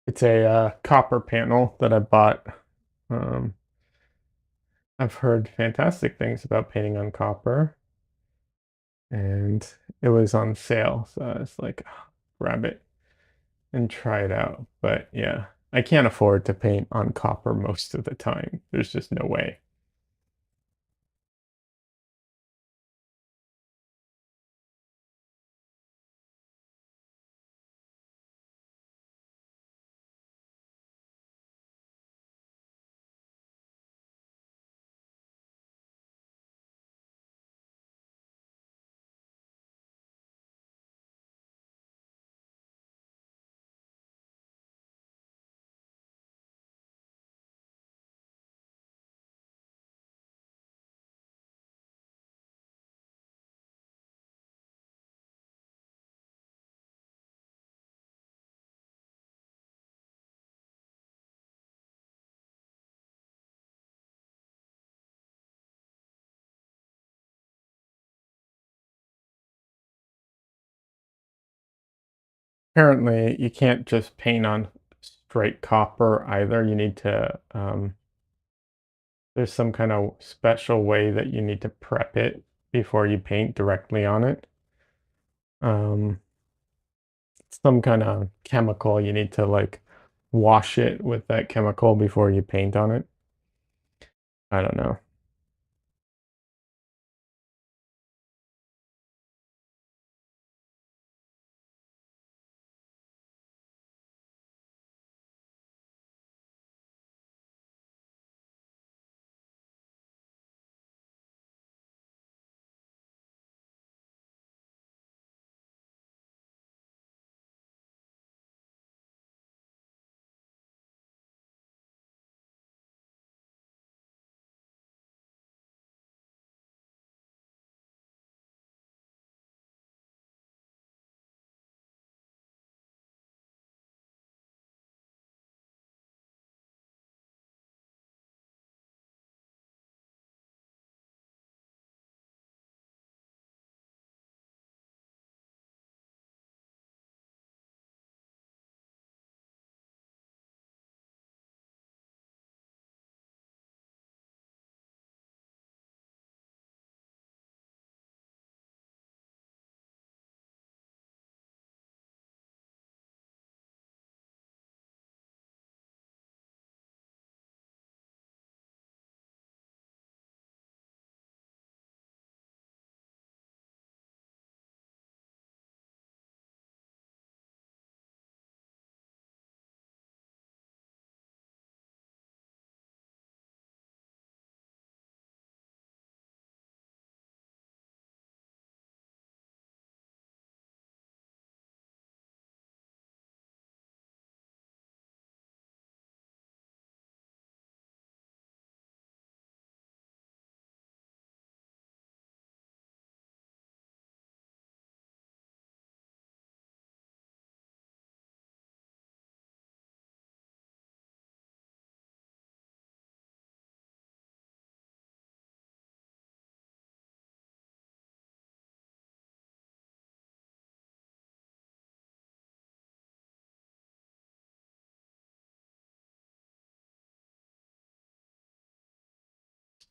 It's a copper panel that I bought. Um, I've heard fantastic things about painting on copper, and it was on sale, so I was like, "Ah, grab it and try it out." But yeah, I can't afford to paint on copper most of the time. There's just no way. Apparently, you can't just paint on straight copper either. You need to, there's some kind of special way that you need to prep it before you paint directly on it. Um, some kind of chemical. You need to like wash it with that chemical before you paint on it. I don't know.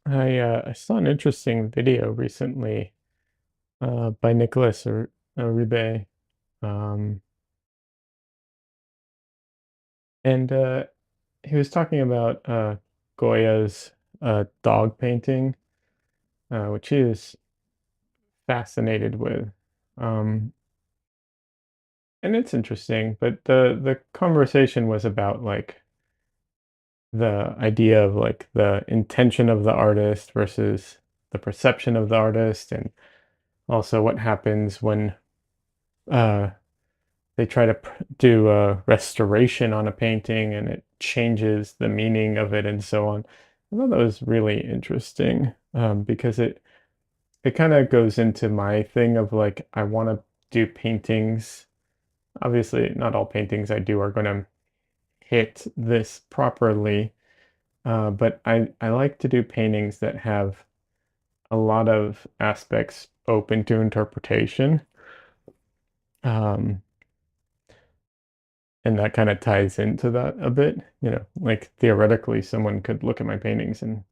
I saw an interesting video recently by Nicholas Uribe, um, and he was talking about Goya's dog painting, which he is fascinated with, um, and it's interesting. But the conversation was about like the idea of like the intention of the artist versus the perception of the artist, and also what happens when uh, they try to do a restoration on a painting and it changes the meaning of it and so on. I thought that was really interesting because it kind of goes into my thing of like I want to do paintings. Obviously, not all paintings I do are going to hit this properly, but I like to do paintings that have a lot of aspects open to interpretation. Um, and that kind of ties into that a bit, like theoretically, someone could look at my paintings and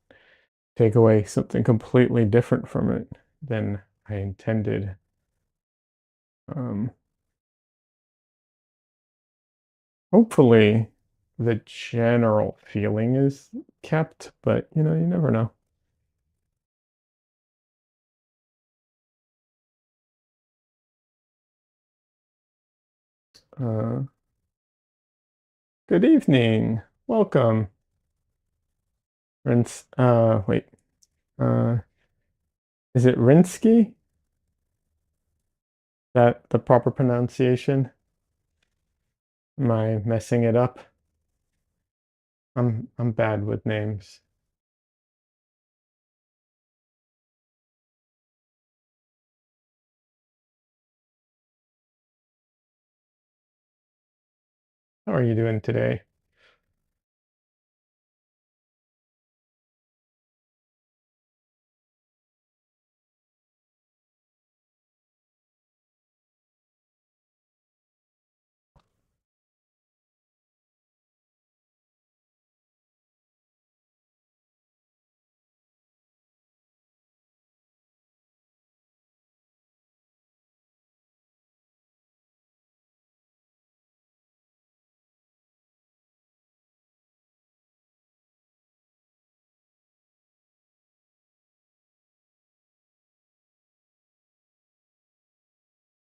take away something completely different from it than I intended. Um, Hopefully, the general feeling is kept, but you never know. Uh, Good evening. Welcome. Wait. Uh, is it Rinsky? That the proper pronunciation? Am I messing it up? I'm bad with names. How are you doing today?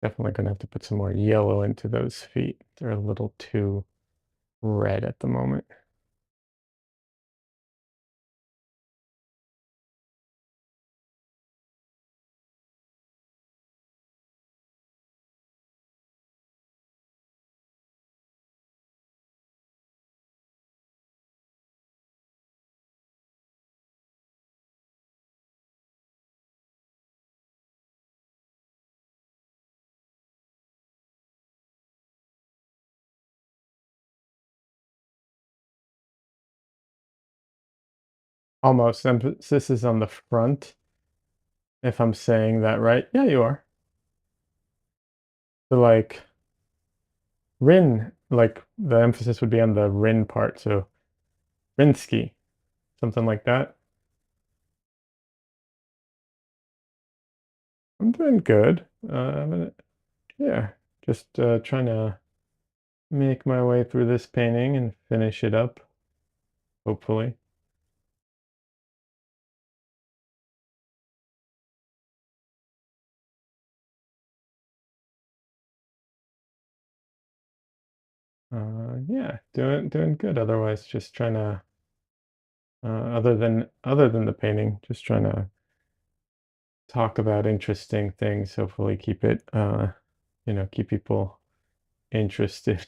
Definitely gonna have to put some more yellow into those feet. They're a little too red at the moment. Almost emphasis is on the front, if I'm saying that right. Yeah, you are. So like Rin, like the emphasis would be on the Rin part. So Rinsky, something like that. I'm doing good. Yeah, just trying to make my way through this painting and finish it up, hopefully. Yeah, doing good. Otherwise, just trying to other than the painting, just trying to talk about interesting things. Hopefully, keep it keep people interested.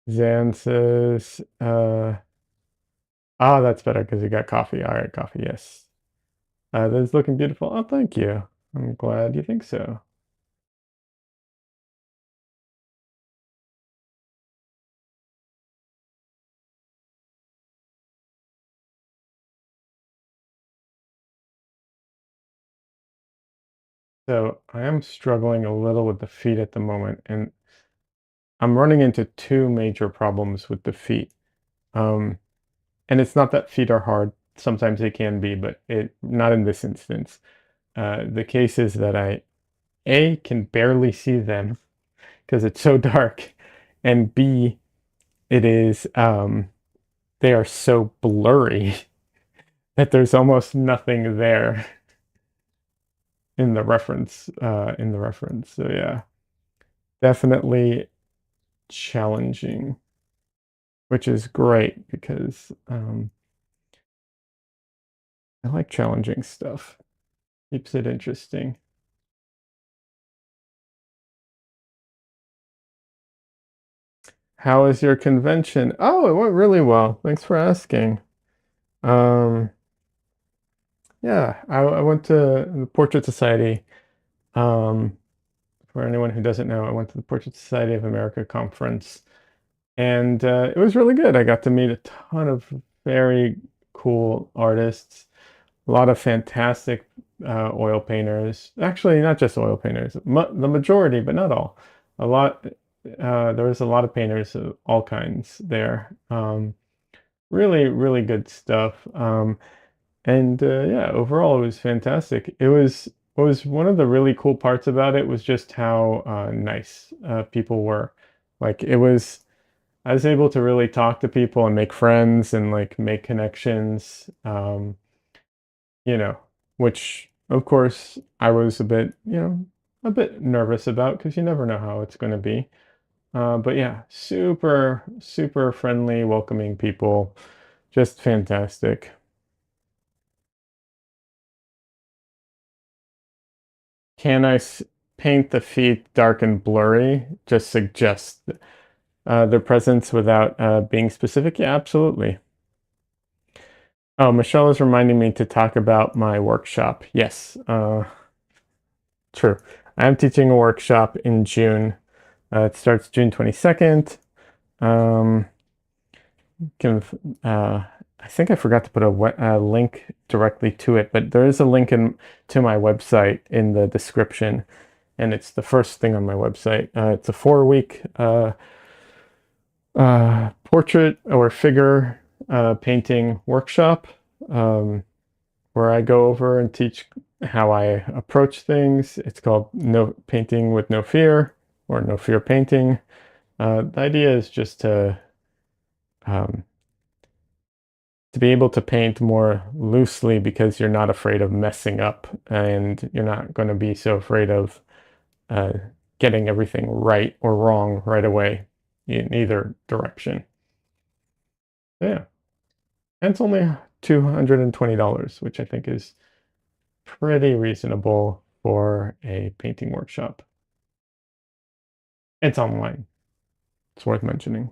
Zan says, that's better because you got coffee. All right, coffee. Yes, that is looking beautiful. Oh, thank you. I'm glad you think so. So I am struggling a little with the feet at the moment, and I'm running into two major problems with the feet. Um, and it's not that feet are hard. Sometimes they can be, but it not in this instance. The case is that I A can barely see them because it's so dark, and B it is they are so blurry that there's almost nothing there in the reference. So yeah, definitely challenging, which is great because I like challenging stuff. Keeps it interesting. How was your convention? Oh, it went really well. Thanks for asking. Um, yeah, I went to the Portrait Society. Um, for anyone who doesn't know, I went to the Portrait Society of America conference, and it was really good. I got to meet a ton of very cool artists, a lot of fantastic oil painters. Actually, not just oil painters, the majority, but not all. A lot. There was a lot of painters of all kinds there. Really, really good stuff. And yeah, overall, it was fantastic. It was one of the really cool parts about it was just how nice people were. Like it was, I was able to really talk to people and make friends and like make connections. You know, which of course I was a bit, a bit nervous about because you never know how it's going to be. But yeah, super, super friendly, welcoming people, just fantastic. Can I paint the feet dark and blurry? Just suggest their presence without being specific? Yeah, absolutely. Oh, Michelle is reminding me to talk about my workshop. Yes, true. I am teaching a workshop in June. It starts June 22nd. Um, can I think I forgot to put a link directly to it, but there is a link to my website in the description, and it's the first thing on my website. It's a 4-week portrait or figure painting workshop where I go over and teach how I approach things. It's called No Painting with No Fear or No Fear Painting. The idea is just um, to be able to paint more loosely because you're not afraid of messing up and you're not going to be so afraid of uh, getting everything right or wrong right away in either direction. Yeah. And it's only $220, which I think is pretty reasonable for a painting workshop. It's online. It's worth mentioning.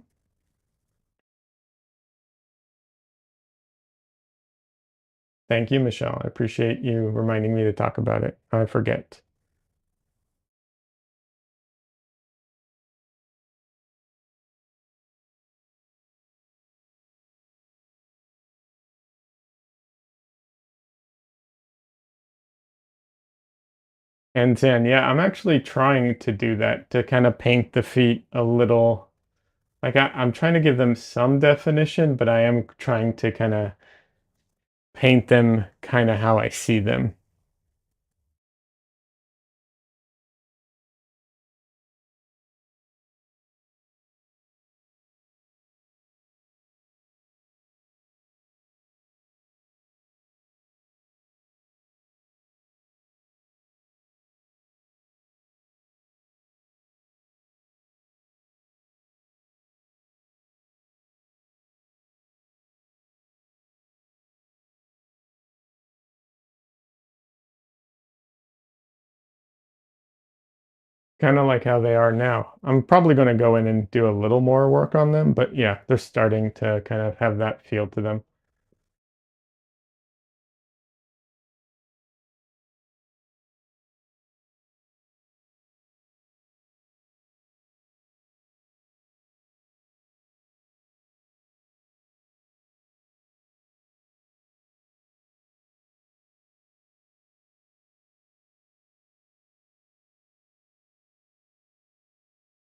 Thank you, Michelle. I appreciate you reminding me to talk about it. I forget. And Zan, yeah, I'm actually trying to do that to kind of paint the feet a little. Like I'm trying to give them some definition, but I am trying to kind of paint them kind of how I see them. Kind of like how they are now. I'm probably going to go in and do a little more work on them, but yeah, they're starting to kind of have that feel to them.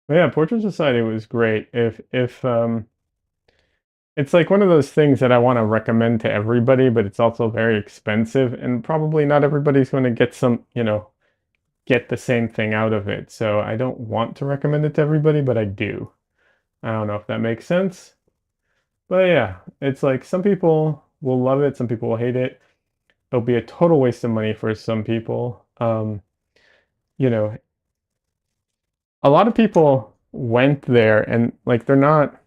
But yeah, Portrait Society was great. If it's like one of those things that I want to recommend to everybody, but it's also very expensive, and probably not everybody's going to get get the same thing out of it. So I don't want to recommend it to everybody, but I do. I don't know if that makes sense. But yeah, it's like some people will love it, some people will hate it. It'll be a total waste of money for some people. You know, a lot of people went there and like they're not,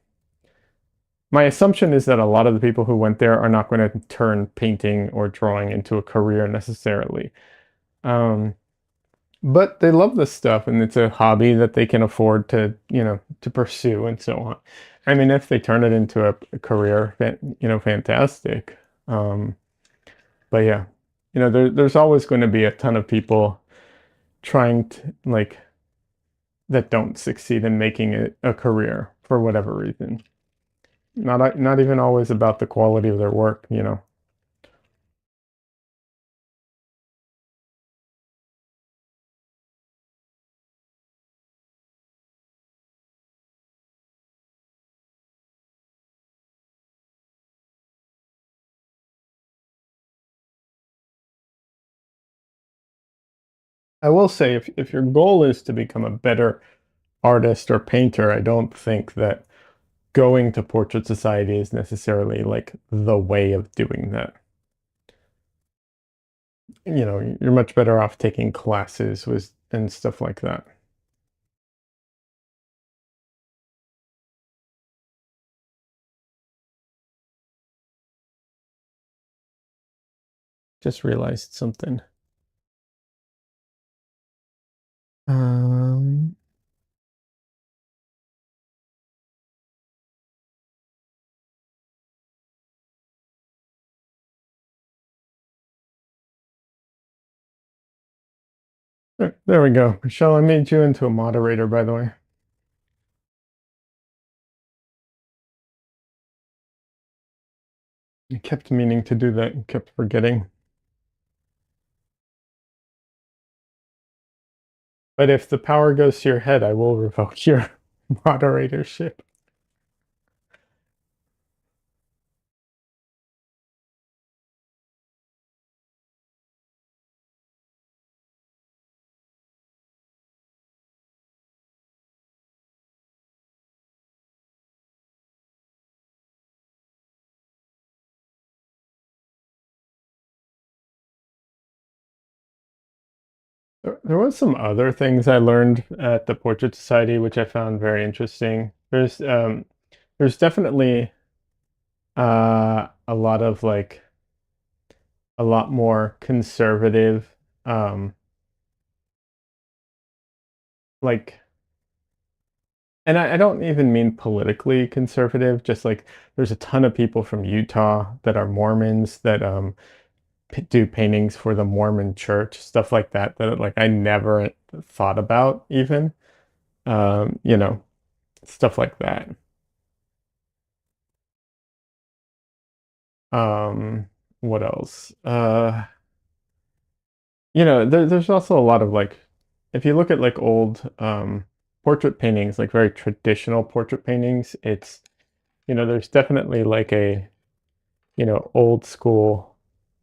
my assumption is that a lot of the people who went there are not going to turn painting or drawing into a career necessarily. Um, but they love this stuff and it's a hobby that they can afford to, to pursue and so on. I mean, if they turn it into a career, fantastic. Um, but yeah, there's always going to be a ton of people trying to like that don't succeed in making it a career for whatever reason. Not even always about the quality of their work. I will say if your goal is to become a better artist or painter, I don't think that going to Portrait Society is necessarily like the way of doing that. You're much better off taking classes with and stuff like that. Just realized something. Um, there we go. Michelle, I made you into a moderator, by the way. I kept meaning to do that and kept forgetting. But if the power goes to your head, I will revoke your moderatorship. There was some other things I learned at the Portrait Society, which I found very interesting. There's definitely a lot of like a lot more conservative, um, like, and I don't even mean politically conservative. Just like there's a ton of people from Utah that are Mormons that do paintings for the Mormon Church, stuff like that. That like I never thought about even, stuff like that. Um, what else? There's also a lot of like, if you look at like old portrait paintings, like very traditional portrait paintings, there's definitely like a, old school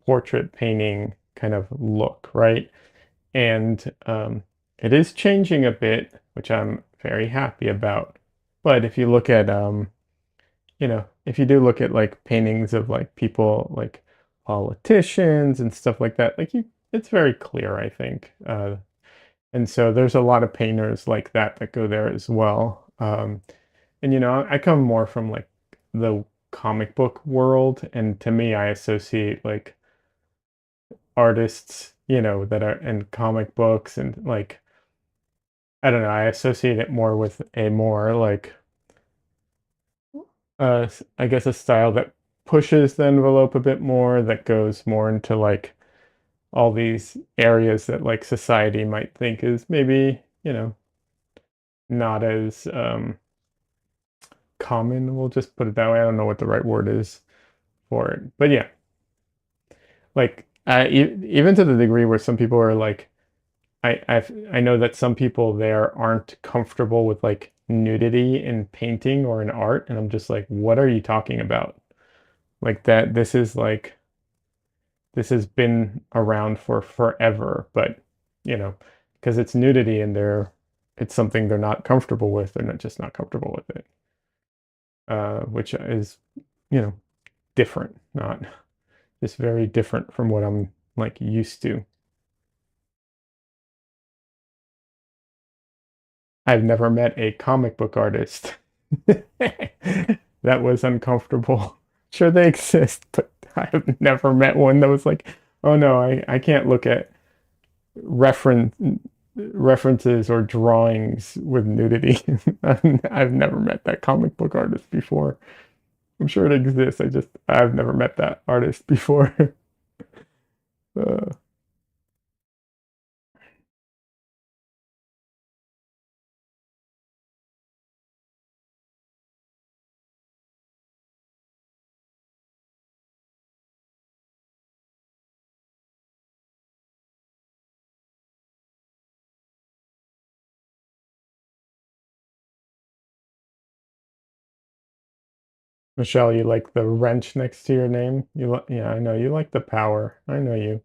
portrait painting kind of look, right? And it is changing a bit, which I'm very happy about. But if you look at if you do look at like paintings of like people like politicians and stuff like that, like it's very clear, I think. And so there's a lot of painters like that go there as well. And I come more from like the comic book world, and to me, I associate like artists, that are in comic books and like I don't know, I associate it more with a more like I guess a style that pushes the envelope a bit more, that goes more into like all these areas that like society might think is maybe, not as common. We'll just put it that way. I don't know what the right word is for it. But yeah, like even to the degree where some people are like, I know that some people there aren't comfortable with like nudity in painting or in art, and I'm just like, what are you talking about? Like that, this has been around for forever, but you know, because it's nudity and it's something they're not comfortable with. They're not just not comfortable with it, which is, you know, different, not just very different from what I'm like used to. I've never met a comic book artist that was uncomfortable. Sure, they exist, but I have never met one that was like, oh no, I can't look at reference references or drawings with nudity. I've never met that comic book artist before. I'm sure it exists. I've never met that artist before. uh, Michelle, you like the wrench next to your name? Yeah, I know you like the power. I know you.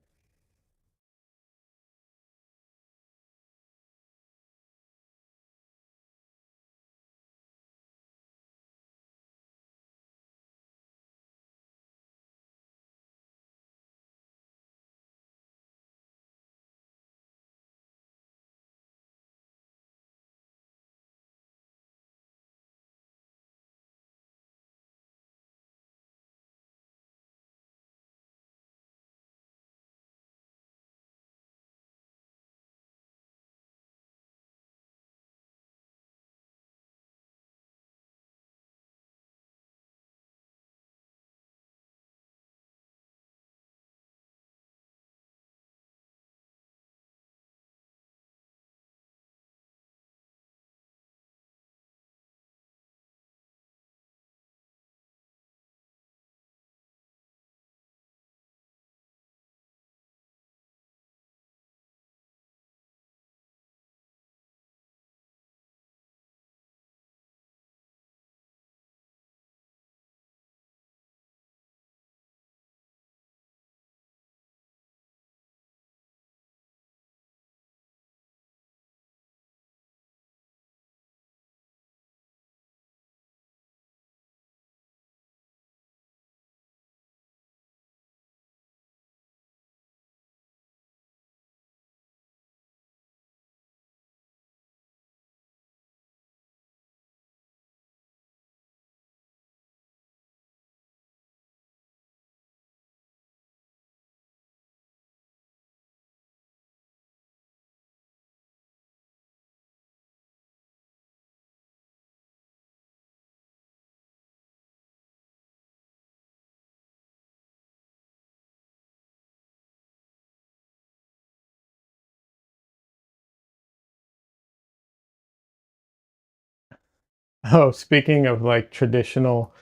Oh, speaking of like traditional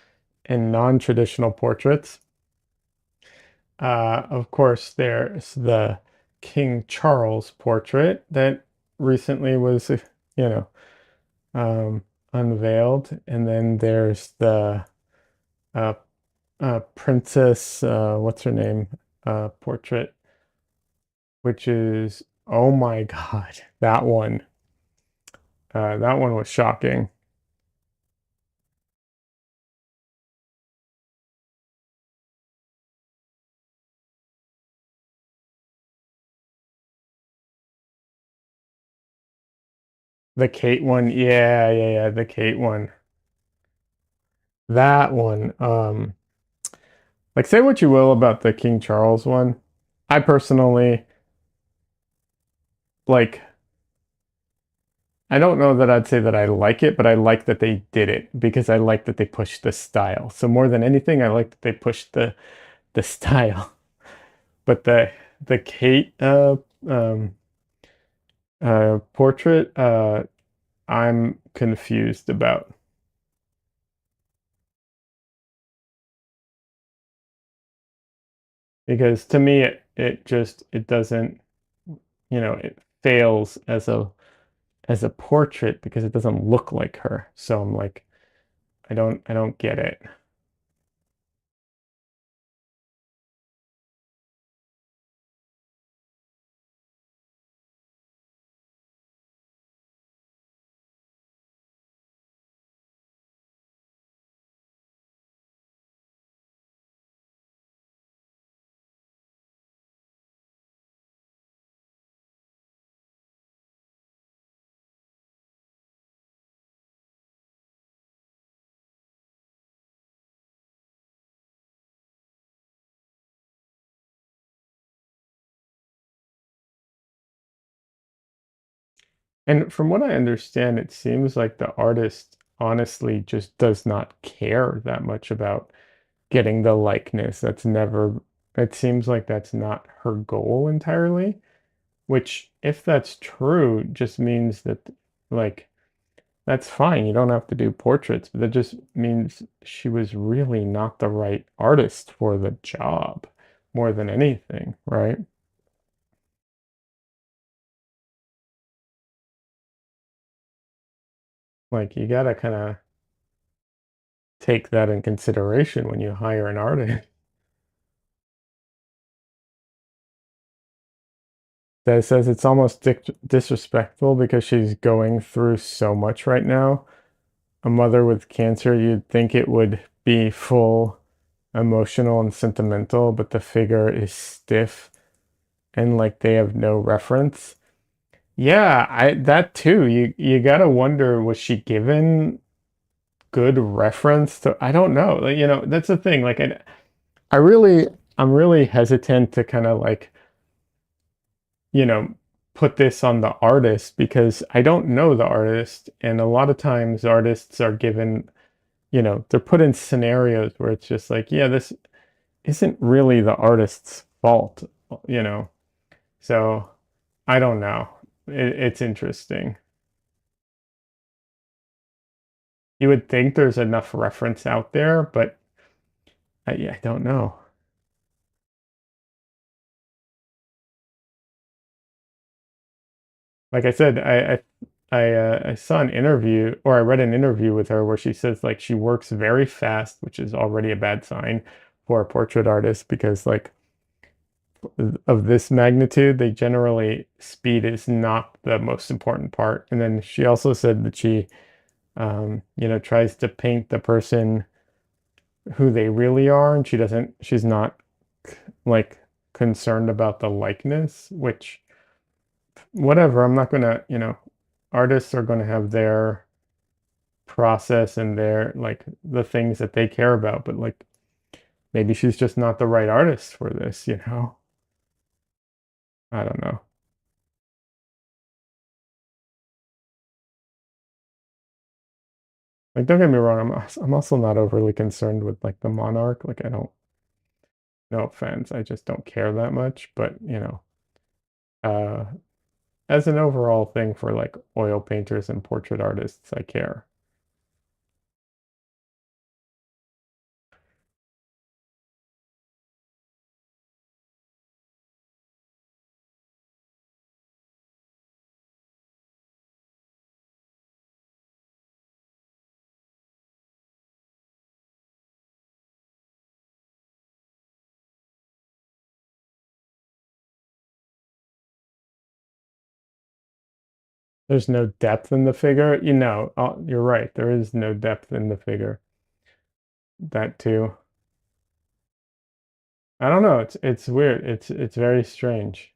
and non-traditional portraits, of course, there's the King Charles portrait that recently was, know, um, unveiled, and then there's the uh, Princess, what's her name, portrait, which is, oh my God, that one was shocking. The Kate one, yeah, yeah, yeah, the Kate one. That one, like say what you will about the King Charles one. I personally like I don't know that I'd say that I like it, but I like that they did it because I like that they pushed the style. So more than anything, I like that they pushed the style. But the Kate um portrait I'm confused about because to me it doesn't, it fails as a portrait because it doesn't look like her. So I'm like, I don't get it. And from what I understand, it seems like the artist honestly just does not care that much about getting the likeness. It seems like that's not her goal entirely, which, if that's true, just means that, like, that's fine. You don't have to do portraits, but that just means she was really not the right artist for the job more than anything, right? Like, you gotta kind of take that in consideration when you hire an artist. That says it's almost disrespectful because she's going through so much right now. A mother with cancer, you'd think it would be full emotional and sentimental, but the figure is stiff and like they have no reference. Yeah, I that too. You gotta wonder, was she given good reference to, I don't know. Like, that's the thing. Like I really I'm really hesitant to kind of like, you know, put this on the artist because I don't know the artist. And a lot of times artists are given, they're put in scenarios where it's just like, yeah, this isn't really the artist's fault, you know. So I don't know. It's interesting. You would think there's enough reference out there, but yeah, I don't know. Like I said, I saw an interview, or I read an interview with her where she says like she works very fast, which is already a bad sign for a portrait artist because like of this magnitude, they generally speed is not the most important part. And then she also said that she tries to paint the person who they really are, and she's not like concerned about the likeness, which whatever, I'm not gonna, artists are gonna have their process and their like the things that they care about, but like maybe she's just not the right artist for this. I don't know. Like, don't get me wrong, I'm also not overly concerned with like the monarch. Like, I don't, no offense, I just don't care that much. But uh, as an overall thing for like oil painters and portrait artists, I care. There's no depth in the figure. You're right. There is no depth in the figure. That too. I don't know. It's weird. It's very strange.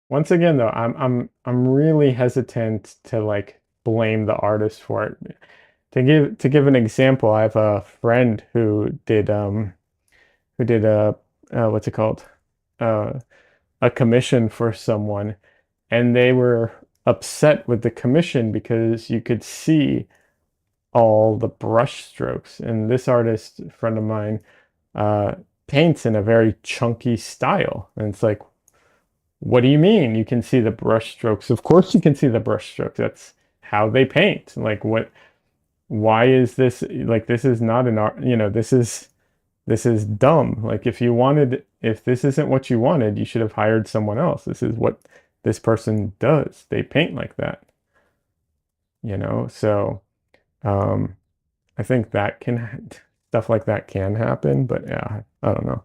Once again, though, I'm really hesitant to like blame the artist for it. To give an example, I have a friend who did a what's it called? Uh, a commission for someone, and they were upset with the commission because you could see all the brush strokes. And this artist, friend of mine, uh, paints in a very chunky style. And it's like, what do you mean? You can see the brush strokes. Of course you can see the brush strokes. That's how they paint. Like, why is this like, this is not an art, this is This is dumb. Like if this isn't what you wanted, you should have hired someone else. This is what this person does. They paint like that, you know? So, um, I think that can, stuff like that can happen, but yeah, I don't know.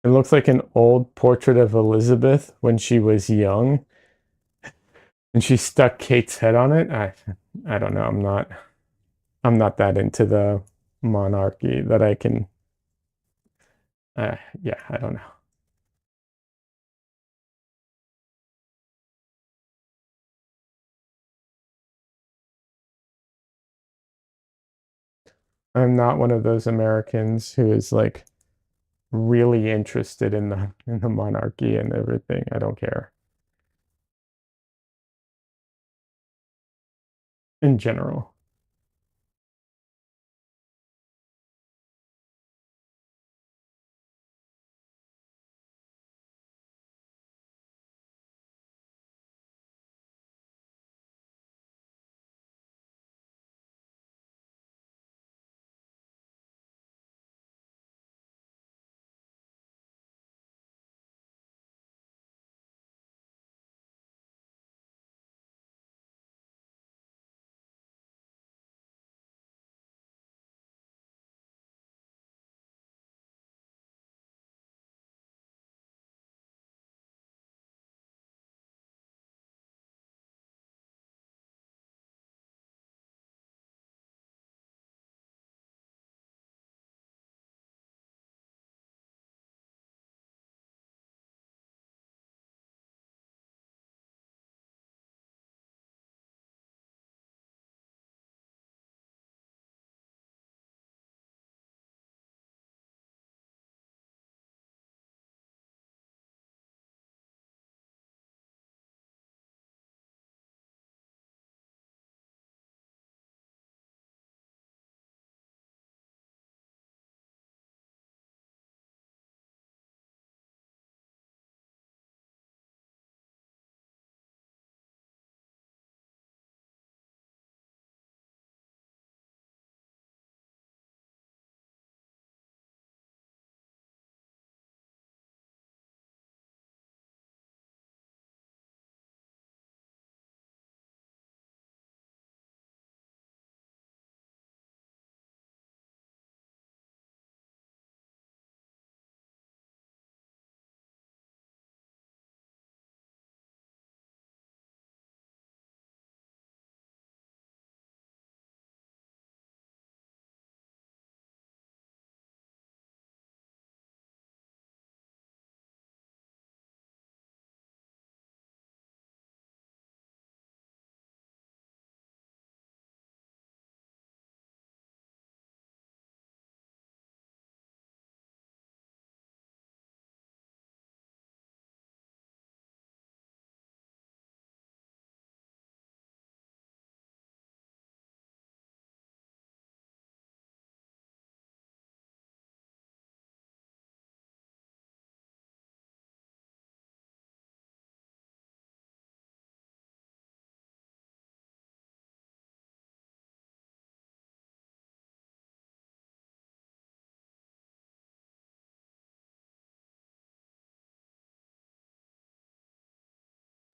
It looks like an old portrait of Elizabeth when she was young and she stuck Kate's head on it. I don't know. I'm not that into the monarchy that I can yeah, I don't know. I'm not one of those Americans who is like really interested in the monarchy and everything. I don't care in general.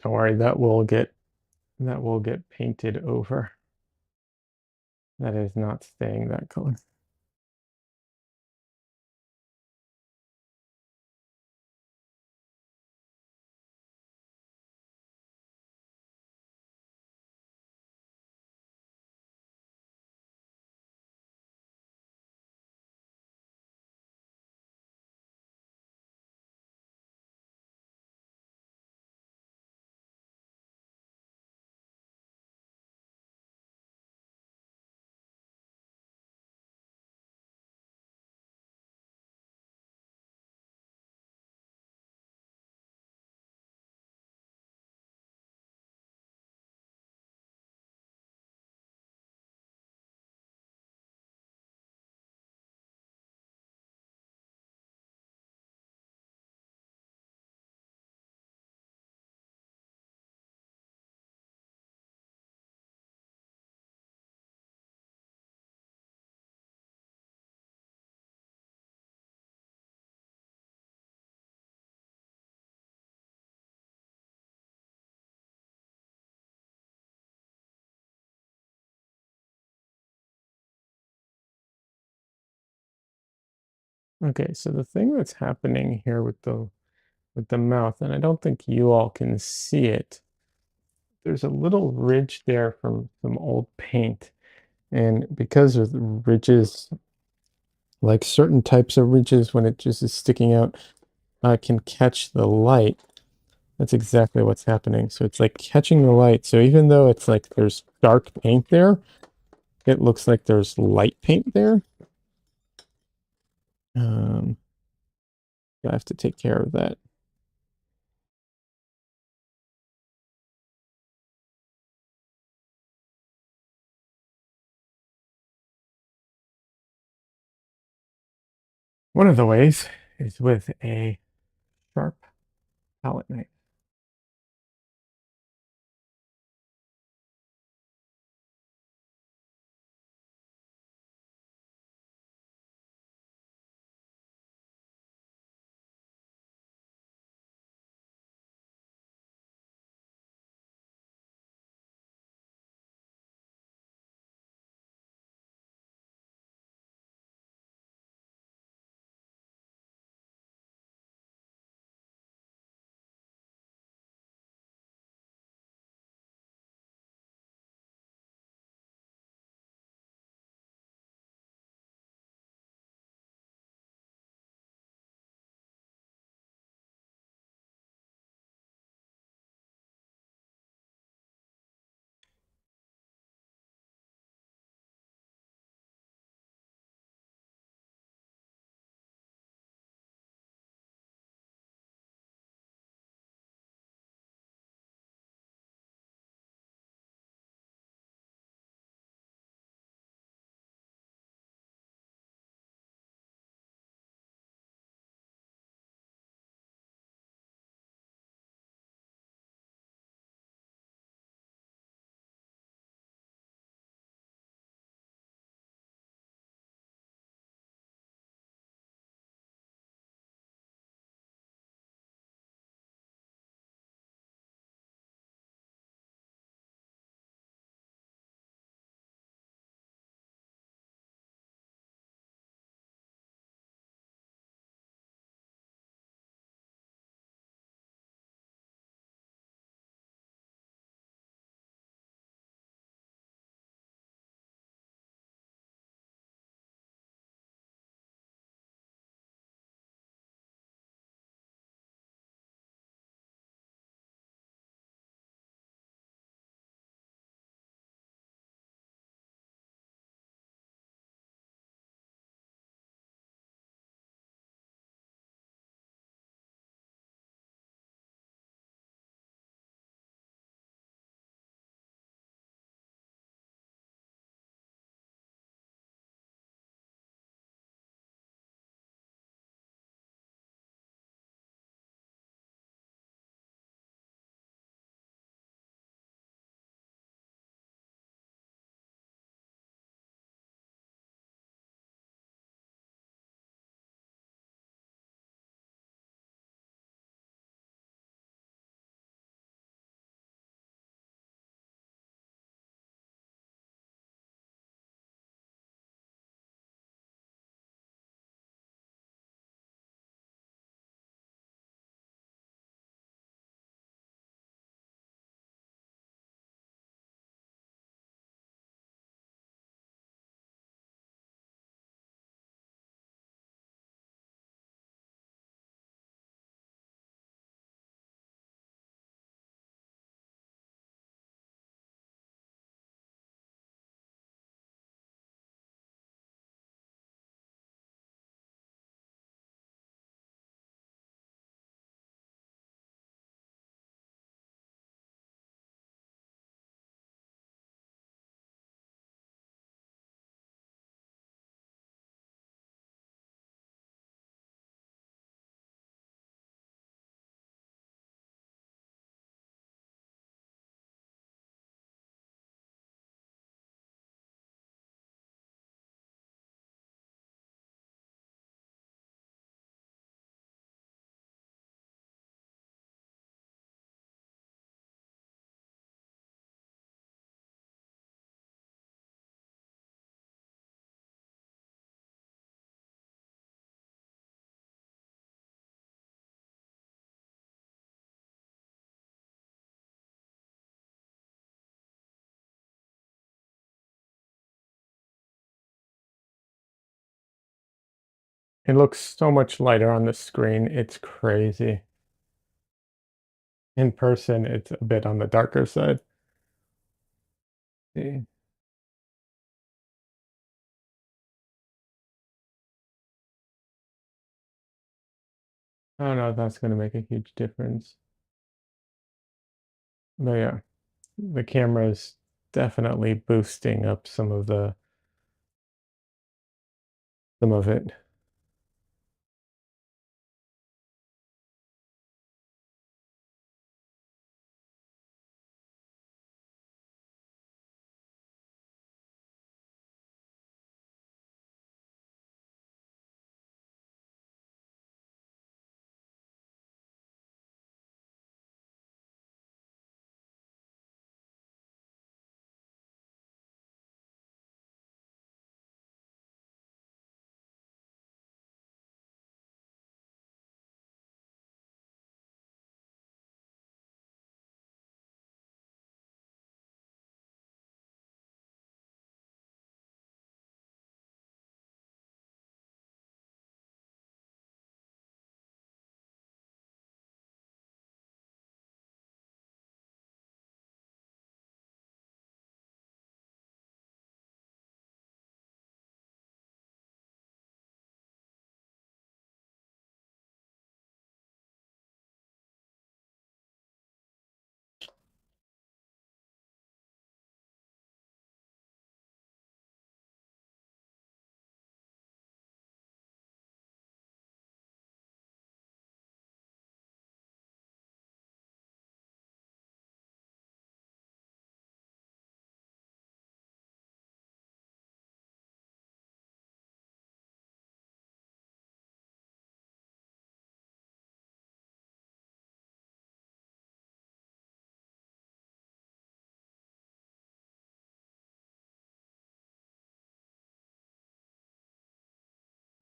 Don't worry, that will get painted over. That is not staying that color. Okay, so the thing that's happening here with the mouth, and I don't think you all can see it, there's a little ridge there from some old paint. And because of the ridges, like certain types of ridges, when it just is sticking out, can catch the light. That's exactly what's happening. So it's like catching the light. So even though it's like there's dark paint there, it looks like there's light paint there. I have to take care of that. One of the ways is with a sharp palette knife. It looks so much lighter on the screen. It's crazy. In person, it's a bit on the darker side. See? I don't know if that's going to make a huge difference. But yeah, the camera's definitely boosting up some of it.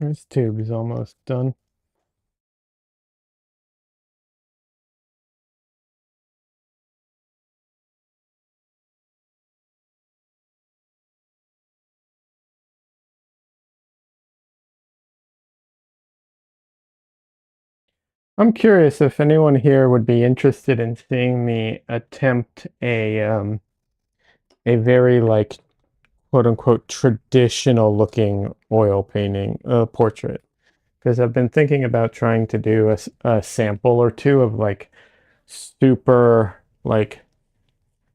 This tube is almost done. I'm curious if anyone here would be interested in seeing me attempt a very like quote unquote traditional looking oil painting portrait, because I've been thinking about trying to do a sample or two of like super like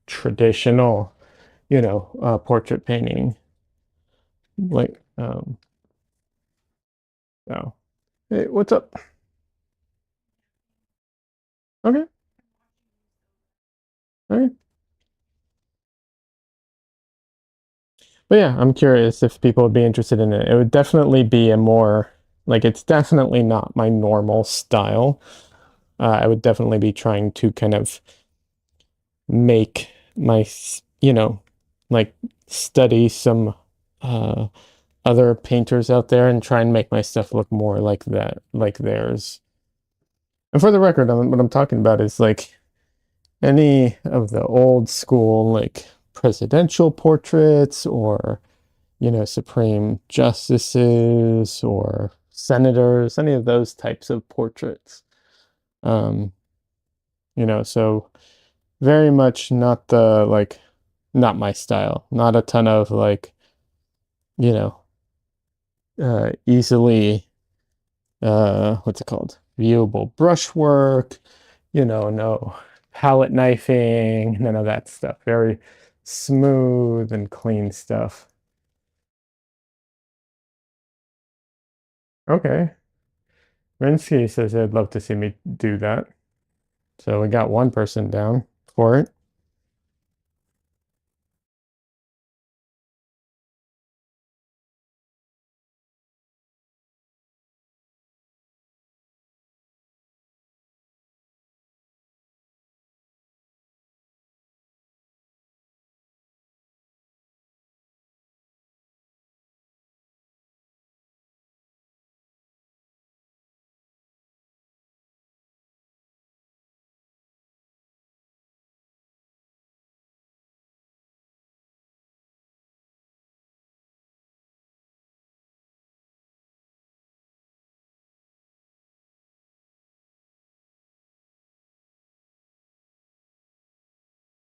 traditional, portrait painting. Like, so, hey, what's up? Okay, all right. But yeah, I'm curious if people would be interested in it. It would definitely be a more like it's definitely not my normal style. I would definitely be trying to kind of make my, like study some uh other painters out there and try and make my stuff look more like that, like theirs. And for the record, what I'm talking about is like any of the old school, like presidential portraits or, supreme justices or senators, any of those types of portraits. Um, so very much not the like, not my style, not a ton of like, you know, easily what's it called? Viewable brushwork, no palette knifing, none of that stuff. Very smooth and clean stuff. Okay. Rinsky says they'd love to see me do that. So we got one person down for it.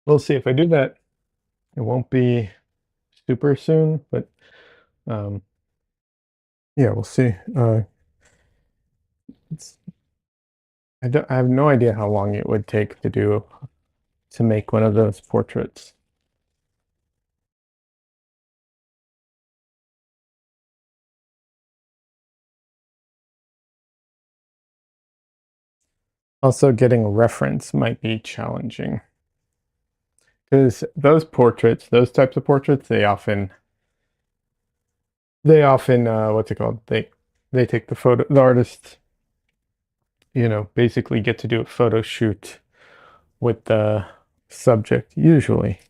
we'll see. If I do that, it won't be super soon, but um, yeah, we'll see. It's, I have no idea how long it would take to make one of those portraits. Also, getting a reference might be challenging because those portraits, those types of portraits, they often what's it called? They take the photo, the artist, basically get to do a photo shoot with the subject, usually.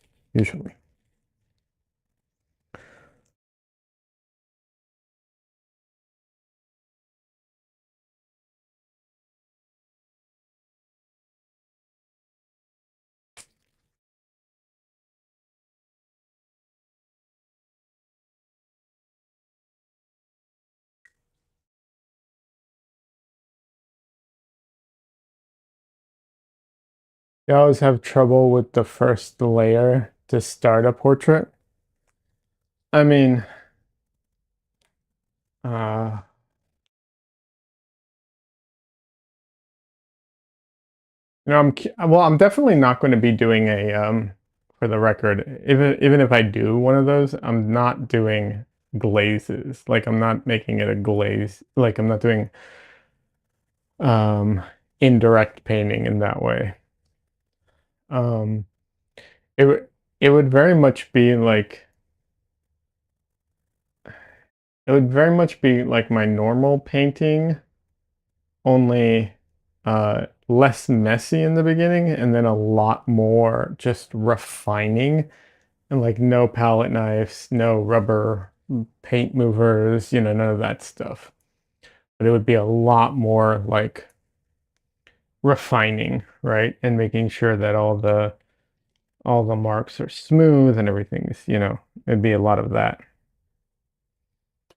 I always have trouble with the first layer to start a portrait. I mean, uh, I'm definitely not going to be doing for the record, even if I do one of those, I'm not doing glazes. Like I'm not making it a glaze. Like I'm not doing um indirect painting in that way. Um, it would it would very much be like it would very much be like my normal painting, only less messy in the beginning and then a lot more just refining and like no palette knives, no rubber paint movers, none of that stuff. But it would be a lot more like refining, right? And making sure that all the marks are smooth and everything's, it'd be a lot of that.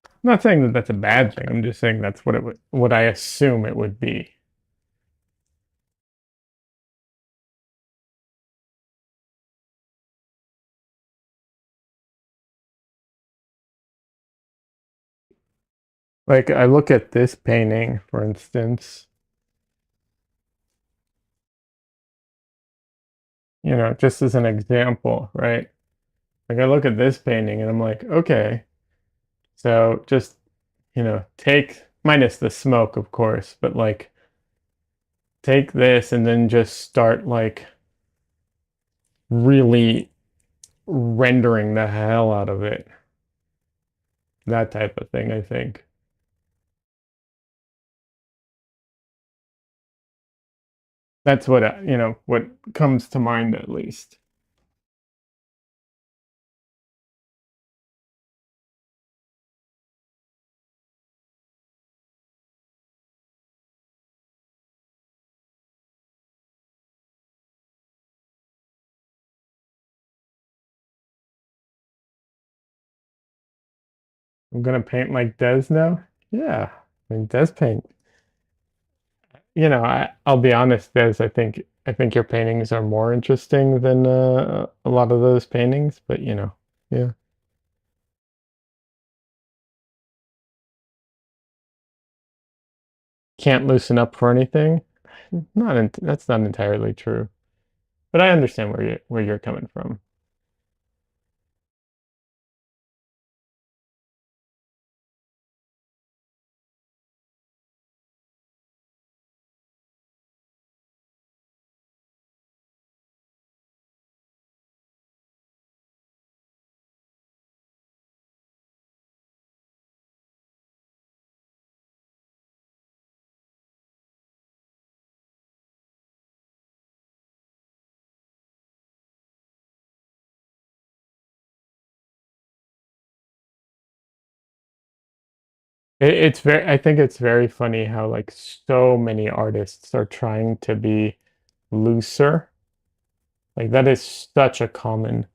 I'm not saying that that's a bad thing. I'm just saying that's what I assume it would be. Like I look at this painting, for instance, just as an example, right? Like I look at this painting and I'm like, okay, so just, take minus the smoke, of course, but like take this and then just start like really rendering the hell out of it. That type of thing, I think. That's what comes to mind at least. I'm gonna paint like Des now. Yeah, I mean Des paint. I'll be honest, Des. I think your paintings are more interesting than a lot of those paintings. But yeah, can't loosen up for anything. That's not entirely true. But I understand where you're coming from. I think it's very funny how like so many artists are trying to be looser. Like that is such a common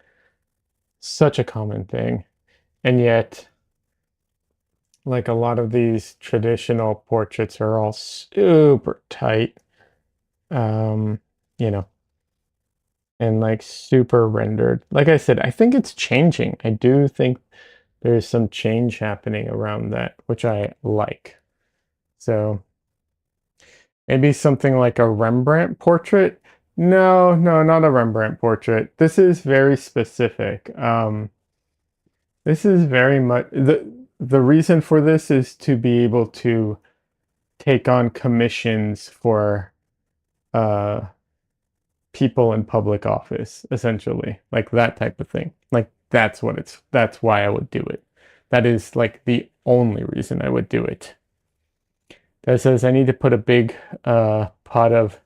thing. And yet, like a lot of these traditional portraits are all super tight. Um, you know, and like super rendered. Like I said, I think it's changing. I do think there's some change happening around that, which I like. So maybe something like a Rembrandt portrait. No, no, not a Rembrandt portrait. This is very specific. This is very much the reason for this is to be able to take on commissions for uh people in public office, essentially. Like that type of thing. Like that's why I would do it. That is like the only reason I would do it. That says I need to put a big pot of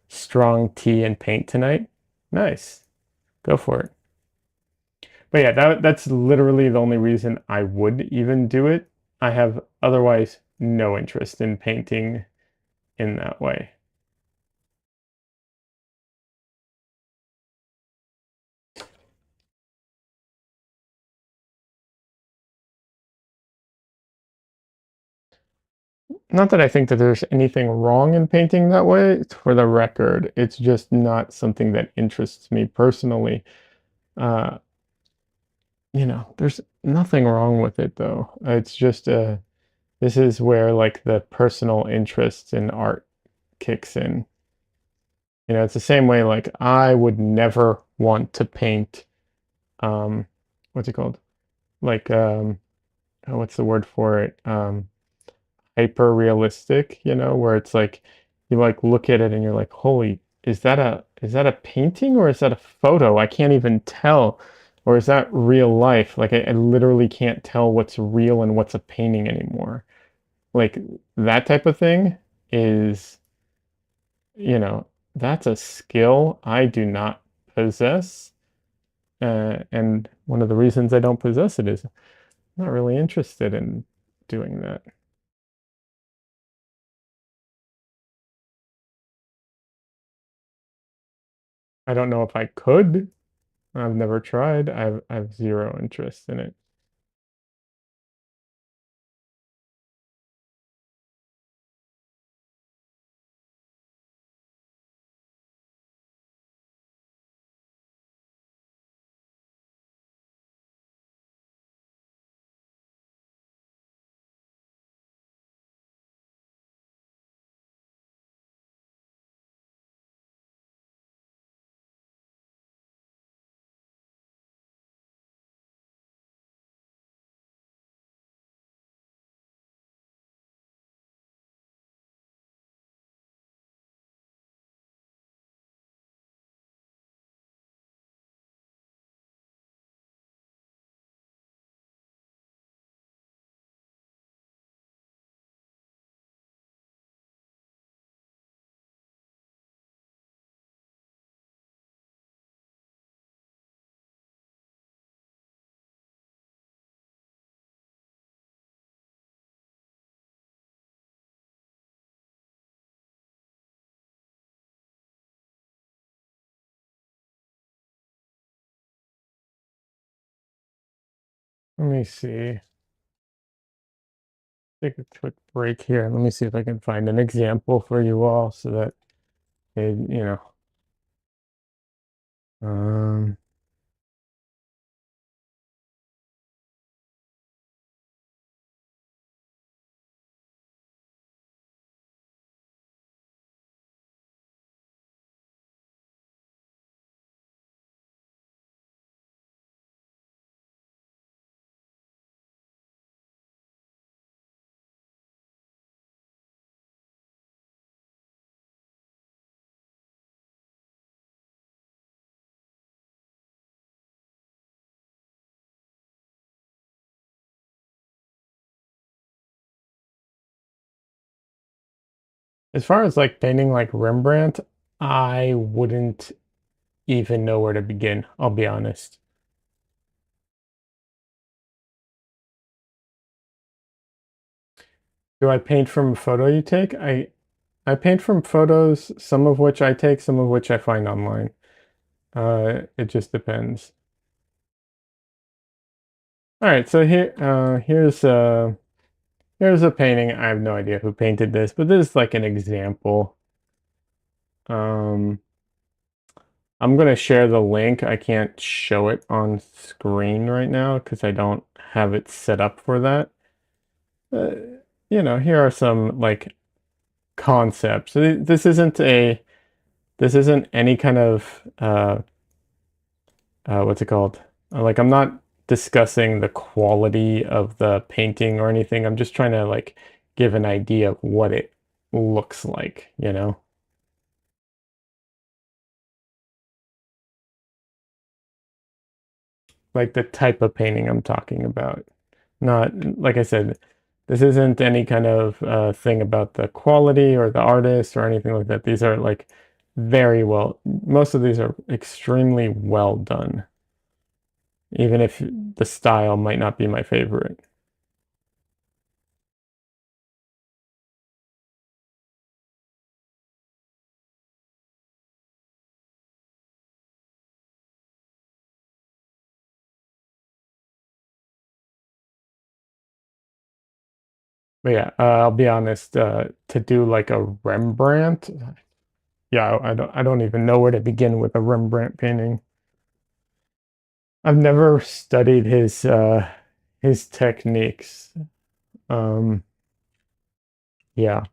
strong tea and paint tonight. Nice. Go for it. But yeah, that's literally the only reason I would even do it. I have otherwise no interest in painting in that way. Not that I think that there's anything wrong in painting that way, for the record. It's just not something that interests me personally. Uh, there's nothing wrong with it though. It's just this is where like the personal interest in art kicks in. It's the same way like I would never want to paint um what's it called? Like oh, what's the word for it? Hyper realistic, where it's like you like look at it and you're like, holy, is that a painting or is that a photo? I can't even tell. Or is that real life? Like I literally can't tell what's real and what's a painting anymore. Like that type of thing is, you know, that's a skill I do not possess. And one of the reasons I don't possess it is I'm not really interested in doing that. I don't know if I could. I've never tried. I've zero interest in it. Let me see. Take a quick break here. Let me see if I can find an example for you all so that it, um, as far as like painting like Rembrandt, I wouldn't even know where to begin, I'll be honest. Do I paint from a photo you take? I paint from photos, some of which I take, some of which I find online. It just depends. All right, so here's a painting. I have no idea who painted this, but this is like an example. Um, I'm gonna share the link. I can't show it on screen right now because I don't have it set up for that. Uh, here are some like concepts. This isn't any kind of what's it called? Like I'm not discussing the quality of the painting or anything. I'm just trying to like give an idea of what it looks like. Like the type of painting I'm talking about. Not, like I said, this isn't any kind of thing about the quality or the artist or anything like that. These are like most of these are extremely well done, even if the style might not be my favorite. But yeah, I'll be honest, to do like a Rembrandt, yeah, I don't even know where to begin with a Rembrandt painting. I've never studied his techniques. Um, yeah.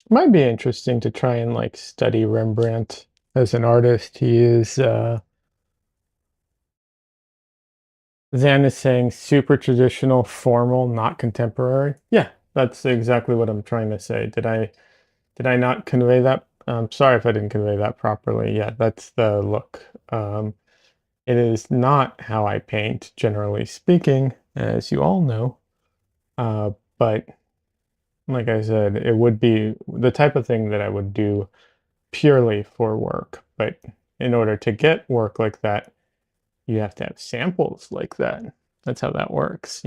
Might be interesting to try and like study Rembrandt as an artist. He is Zan is saying super traditional, formal, not contemporary. Yeah, that's exactly what I'm trying to say. Did I not convey that? Sorry if I didn't convey that properly. Yeah, that's the look. It is not how I paint, generally speaking, as you all know. But like I said, it would be the type of thing that I would do purely for work. But in order to get work like that, you have to have samples like that. That's how that works.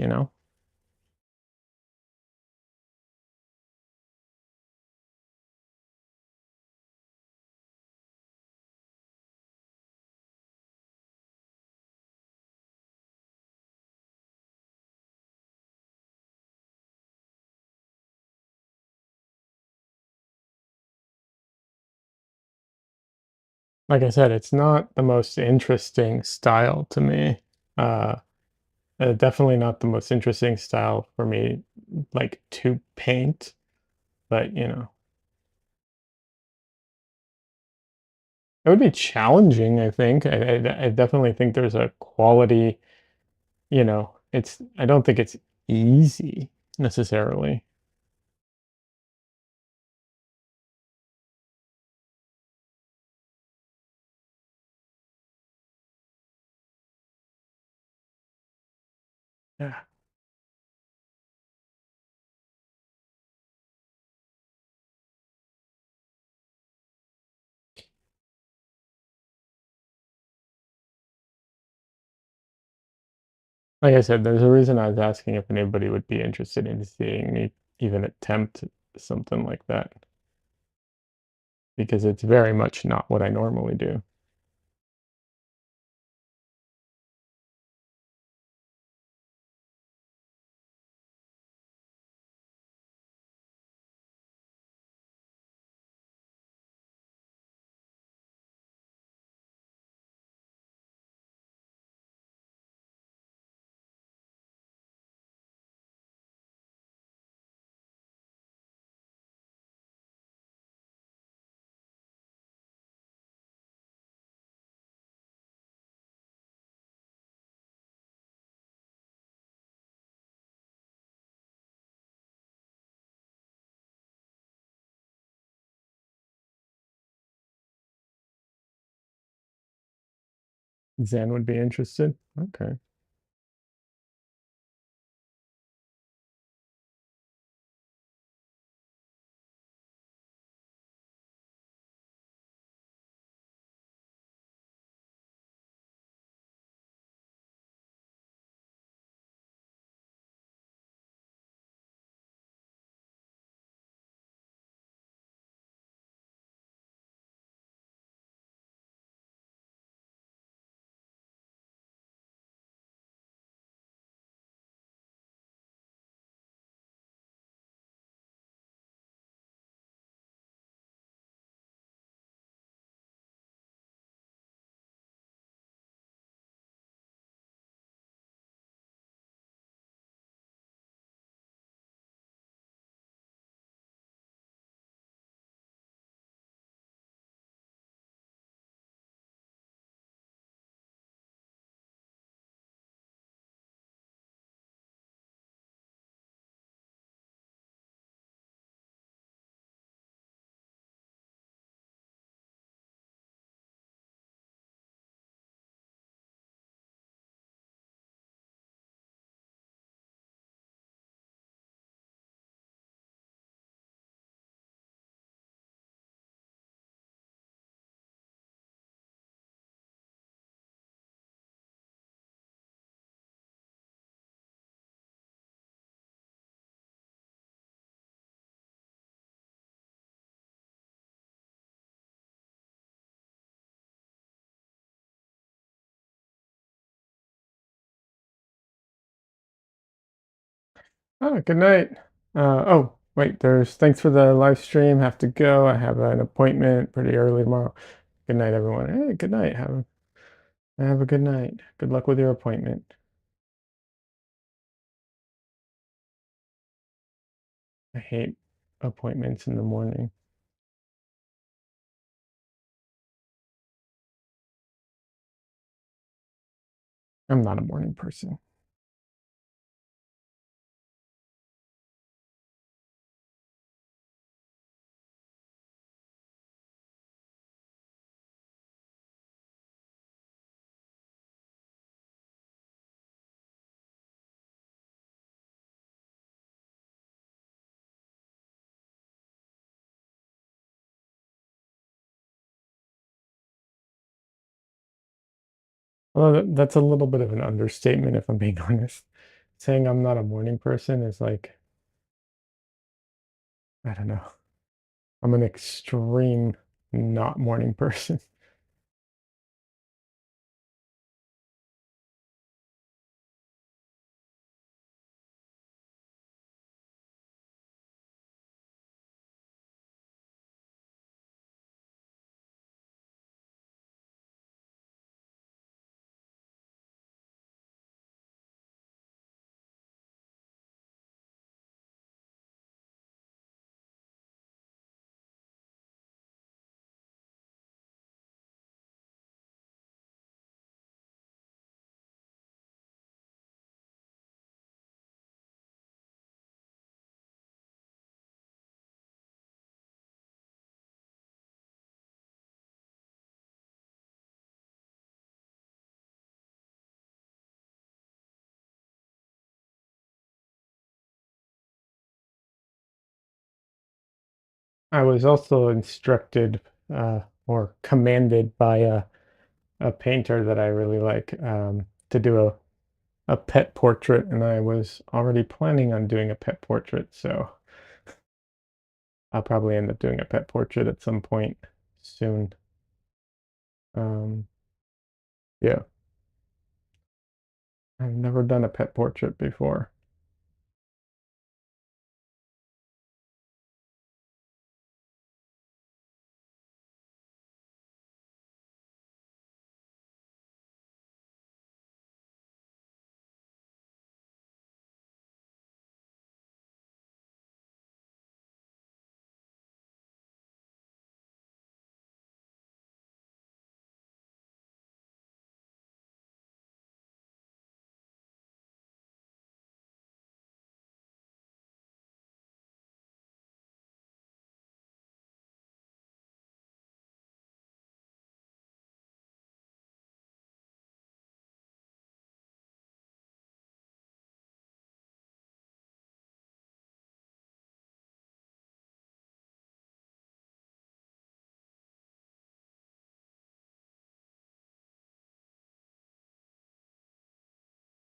Like I said, it's not the most interesting style to me. Uh, Definitely not the most interesting style for me, like to paint. But it would be challenging. I think. I definitely think there's a quality. It's. I don't think it's easy necessarily. Yeah. Like I said, there's a reason I was asking if anybody would be interested in seeing me even attempt something like that, because it's very much not what I normally do. Zen would be interested. Okay. Oh, good night. Oh, wait, thanks for the live stream. Have to go. I have an appointment pretty early tomorrow. Good night, everyone. Hey, good night. Have a good night. Good luck with your appointment. I hate appointments in the morning. I'm not a morning person. Well, that's a little bit of an understatement, if I'm being honest. Saying I'm not a morning person is like, I don't know. I'm an extreme not morning person. I was also instructed or commanded by a painter that I really like to do a pet portrait, and I was already planning on doing a pet portrait, so I'll probably end up doing a pet portrait at some point soon. Um, yeah, I've never done a pet portrait before.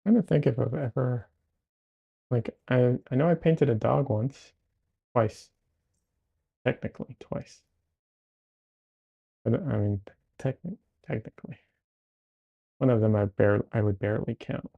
I'm trying to think if I've ever, like, I know I painted a dog once, twice, technically twice. But I mean, technically, one of them I would barely count.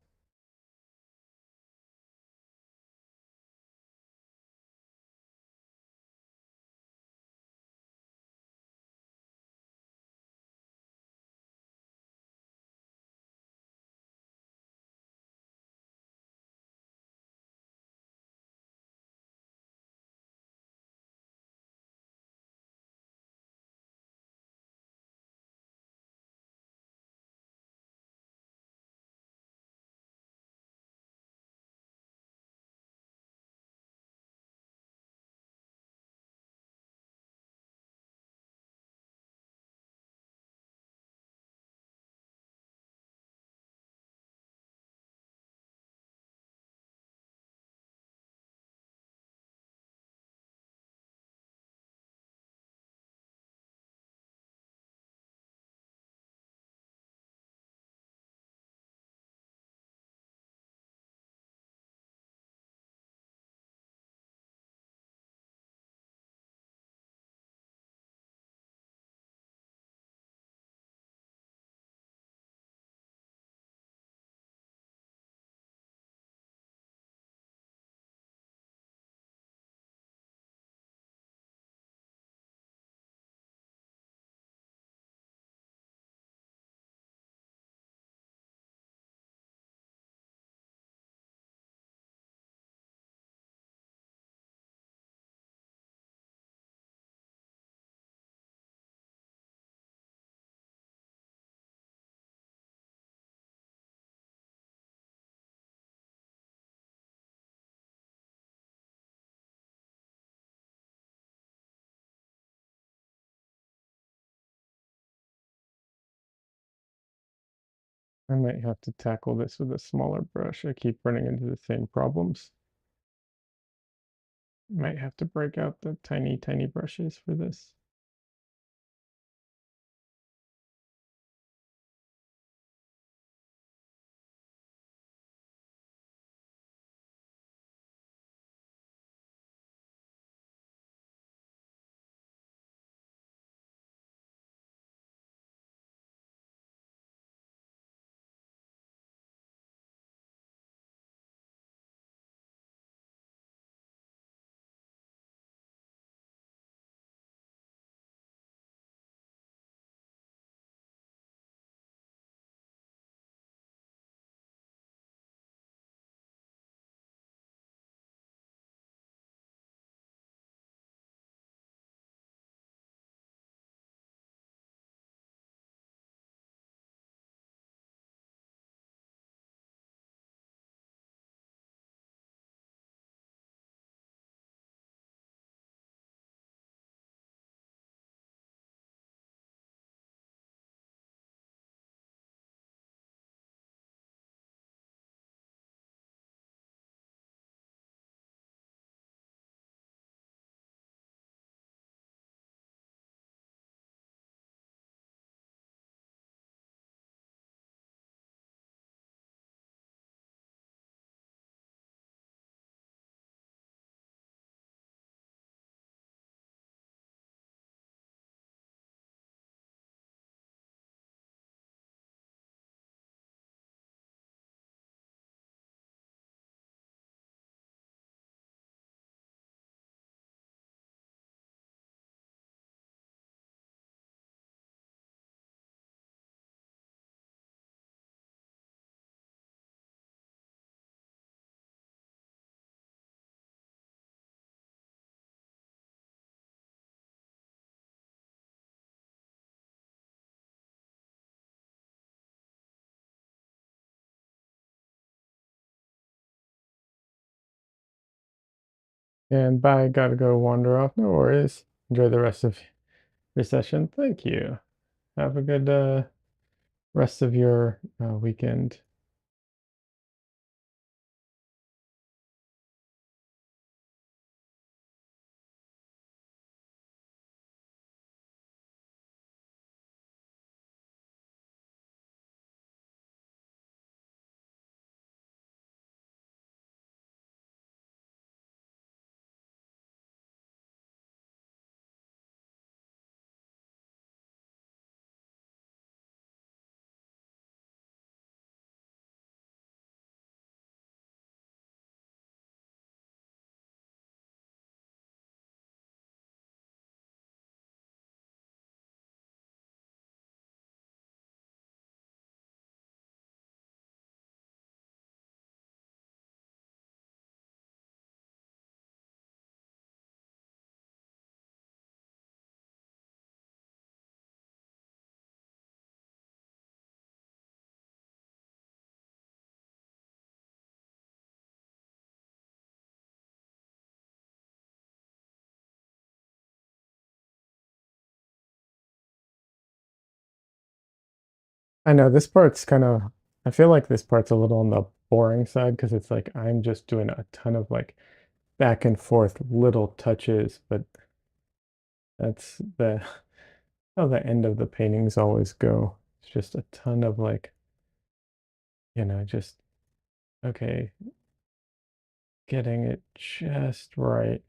I might have to tackle this with a smaller brush. I keep running into the same problems. Might have to break out the tiny, tiny brushes for this. And bye, gotta go wander off. No worries. Enjoy the rest of your session. Thank you. Have a good rest of your weekend. I know this part's kind of, I feel like this part's a little on the boring side because it's like I'm just doing a ton of like back and forth little touches, but that's the how the end of the paintings always go. It's just a ton of like, just okay, getting it just right.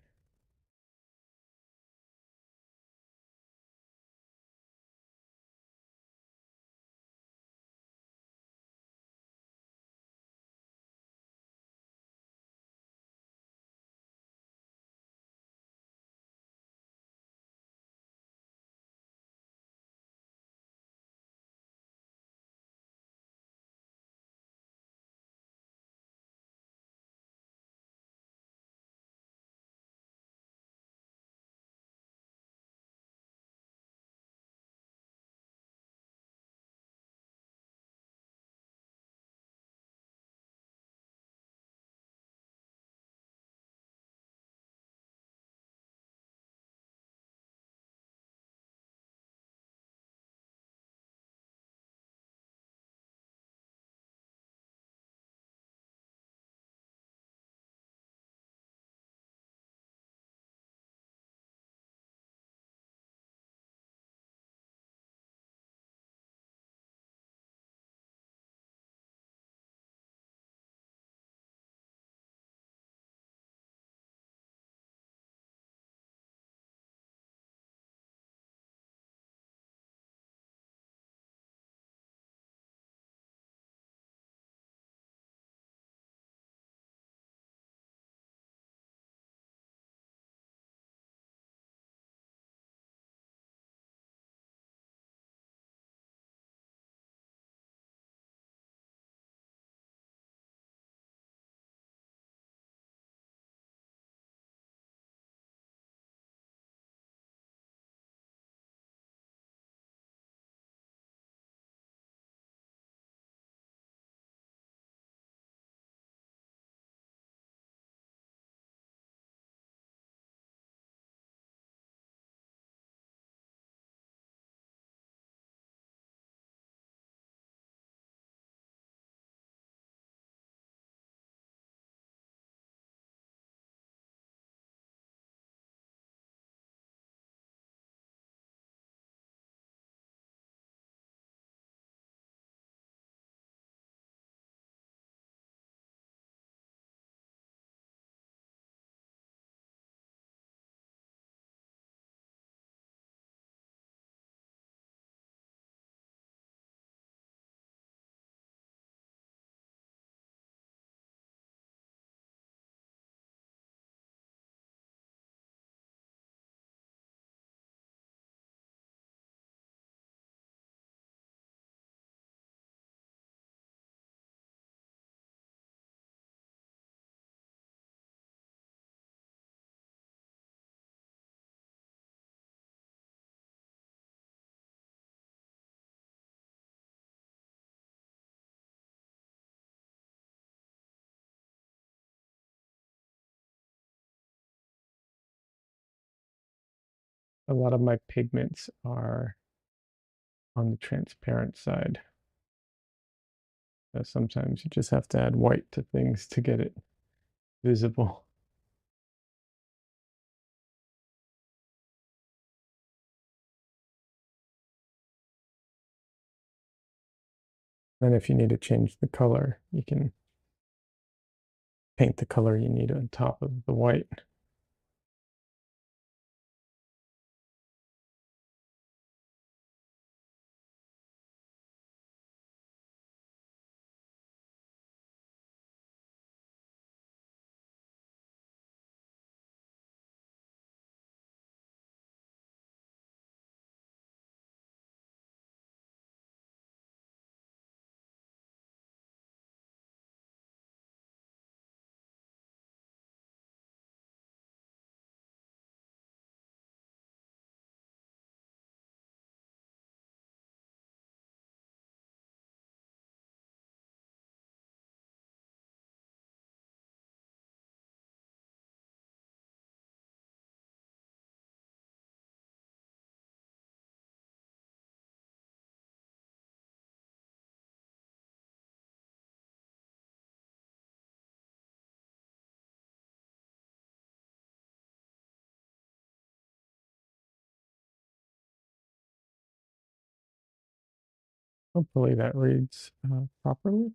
A lot of my pigments are on the transparent side. So sometimes you just have to add white to things to get it visible. And if you need to change the color, you can paint the color you need on top of the white. Hopefully that reads properly.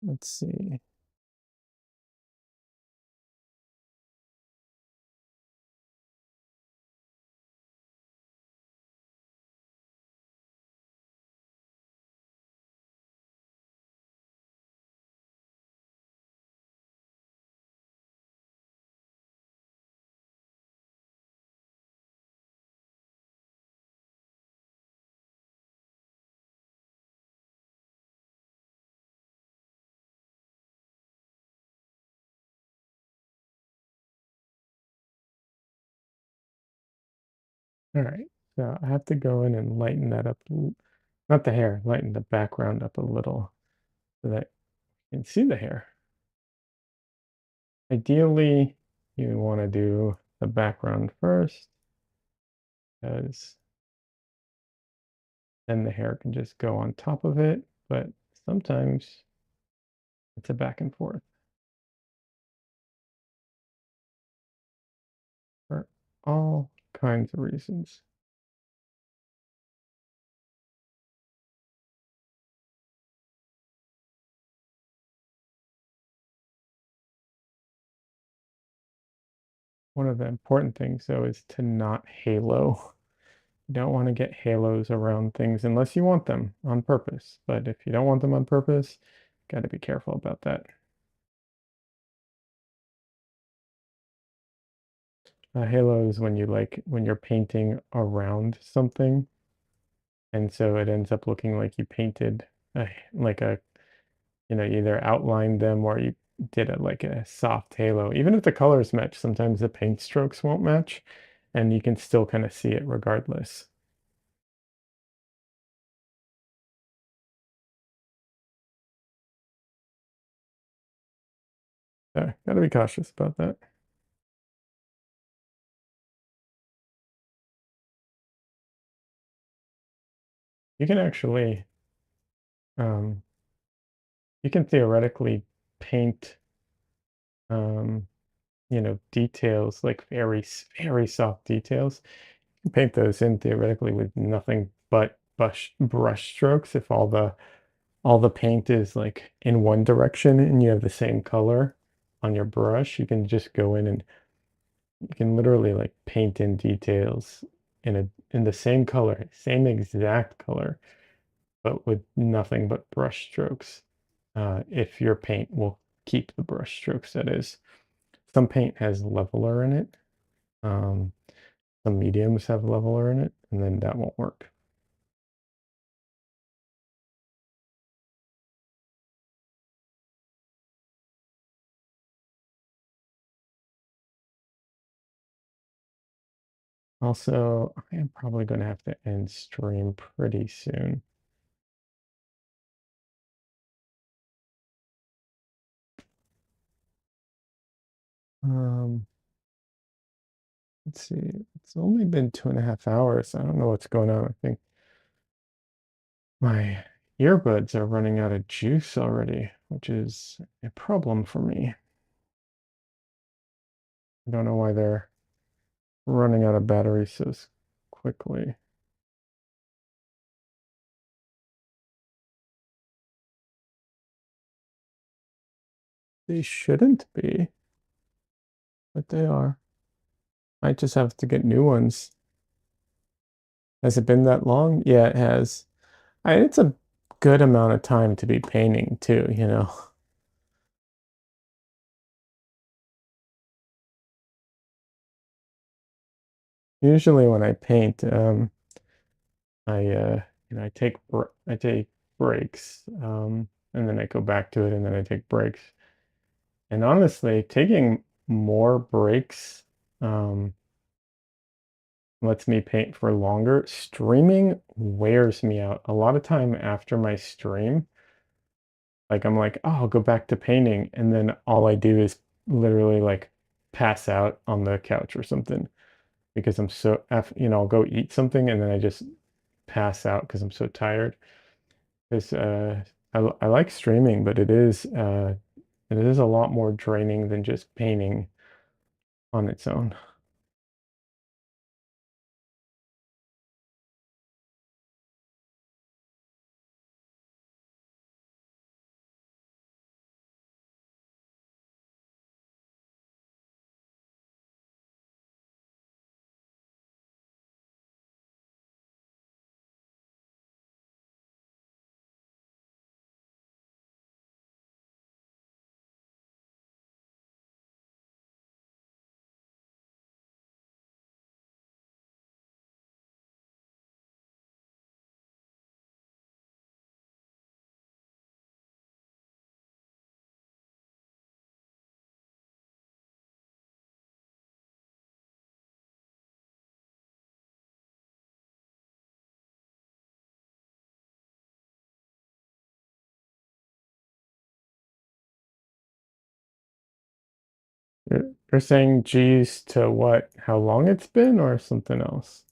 Let's see. All right, so I have to go in and lighten that up, not the hair, lighten the background up a little so that you can see the hair. Ideally, you want to do the background first, because then the hair can just go on top of it, but sometimes it's a back and forth for all kinds of reasons. One of the important things, though, is to not halo. You don't want to get halos around things unless you want them on purpose. But if you don't want them on purpose, got to be careful about that. Halo is when when you're painting around something, and so it ends up looking like you painted like a, you either outlined them or you did it like a soft halo. Even if the colors match, sometimes the paint strokes won't match, and you can still kind of see it regardless. So gotta be cautious about that. You can actually, um, you can theoretically paint, um, details, like very soft details. You can paint those in theoretically with nothing but brush strokes if all the paint is like in one direction and you have the same color on your brush. You can just go in and you can literally like paint in details in the same color, same exact color, but with nothing but brush strokes. If your paint will keep the brush strokes, that is. Some paint has leveler in it. Um, some mediums have leveler in it, and then that won't work. Also, I am probably going to have to end stream pretty soon. Um, let's see. It's only been 2.5 hours. I don't know what's going on. I think my earbuds are running out of juice already, which is a problem for me. I don't know why they're running out of battery so quickly. They shouldn't be, but they are. I just have to get new ones. Has it been that long? Yeah, it has. It's a good amount of time to be painting too, you know. Usually when I paint, I I take breaks, and then I go back to it, and then I take breaks. And honestly, taking more breaks, lets me paint for longer. Streaming wears me out. A lot of time after my stream, like I'm like, oh, I'll go back to painting, and then all I do is literally like pass out on the couch or something because I'm so, I'll go eat something and then I just pass out because I'm so tired. Because I like streaming, but it is a lot more draining than just painting on its own. You're saying geez to what? How long it's been or something else?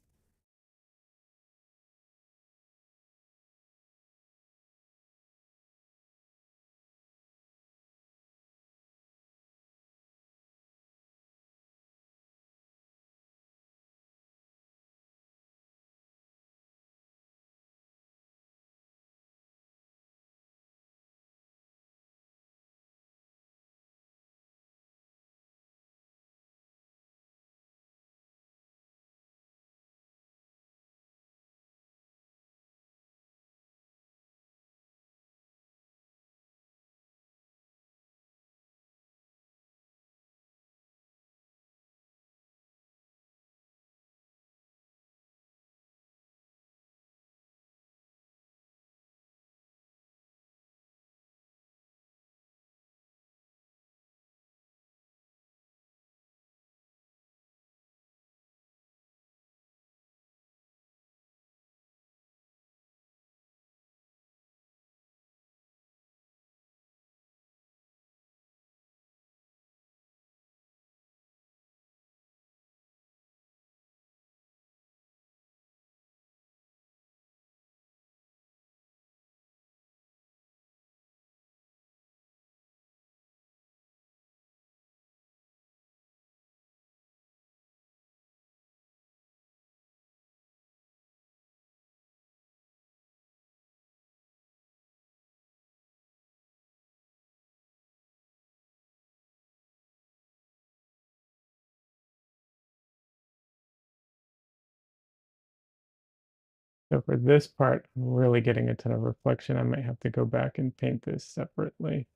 So for this part, I'm really getting a ton of reflection. I might have to go back and paint this separately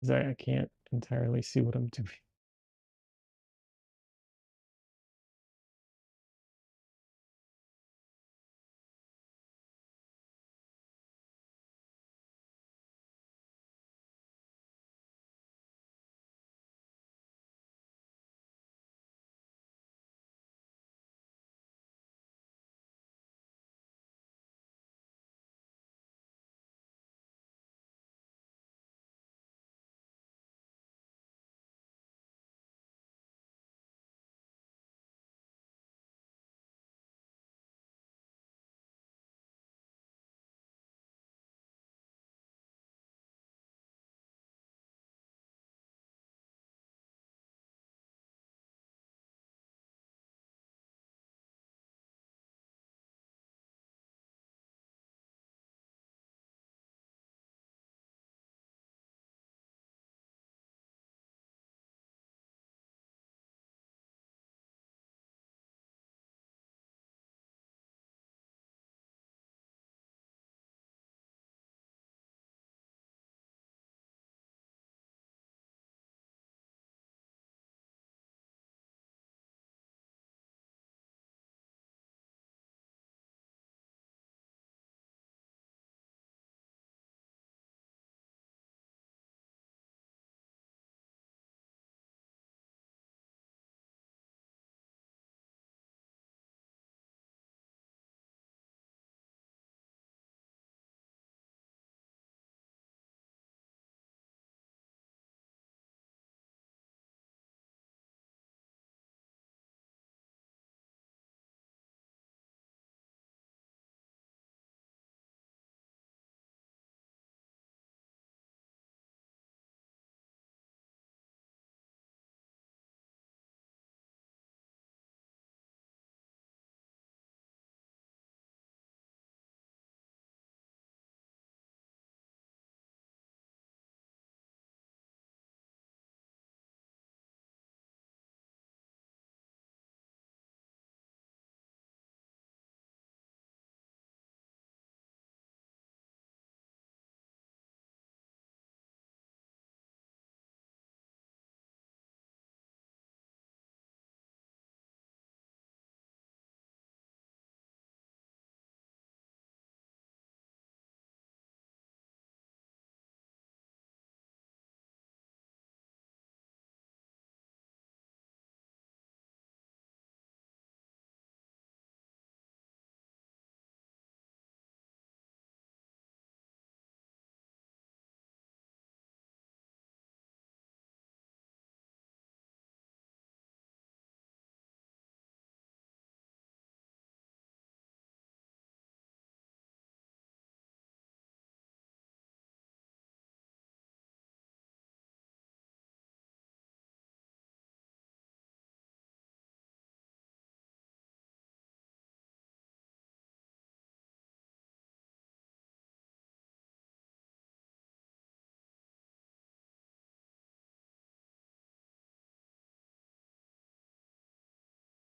because I can't entirely see what I'm doing.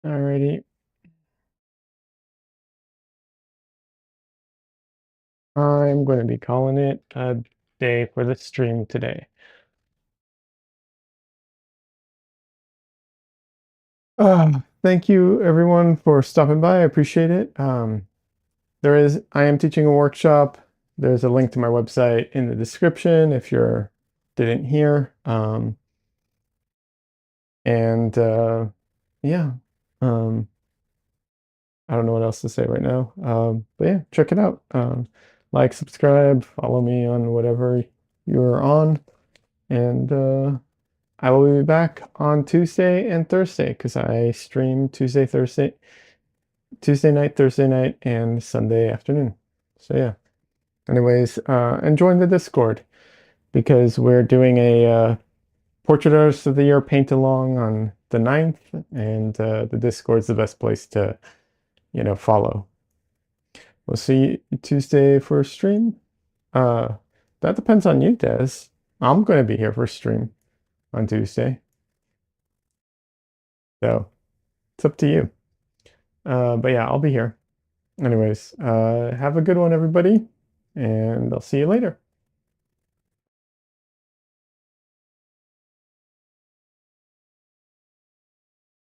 Alrighty. I'm going to be calling it a day for the stream today. Thank you everyone for stopping by. I appreciate it. I am teaching a workshop. There's a link to my website in the description if you're didn't hear. And yeah, um, I don't know what else to say right now. But yeah, check it out. Like, subscribe, follow me on whatever you're on, and I will be back on Tuesday and Thursday because I stream Tuesday night, Thursday night, and Sunday afternoon. So yeah. Anyways, and join the Discord because we're doing a Portrait Artist of the Year paint along on the 9th, and the Discord's the best place to, follow. We'll see you Tuesday for a stream. Uh, that depends on you, Des. I'm going to be here for a stream on Tuesday. So it's up to you. But yeah, I'll be here. Anyways, have a good one, everybody, and I'll see you later.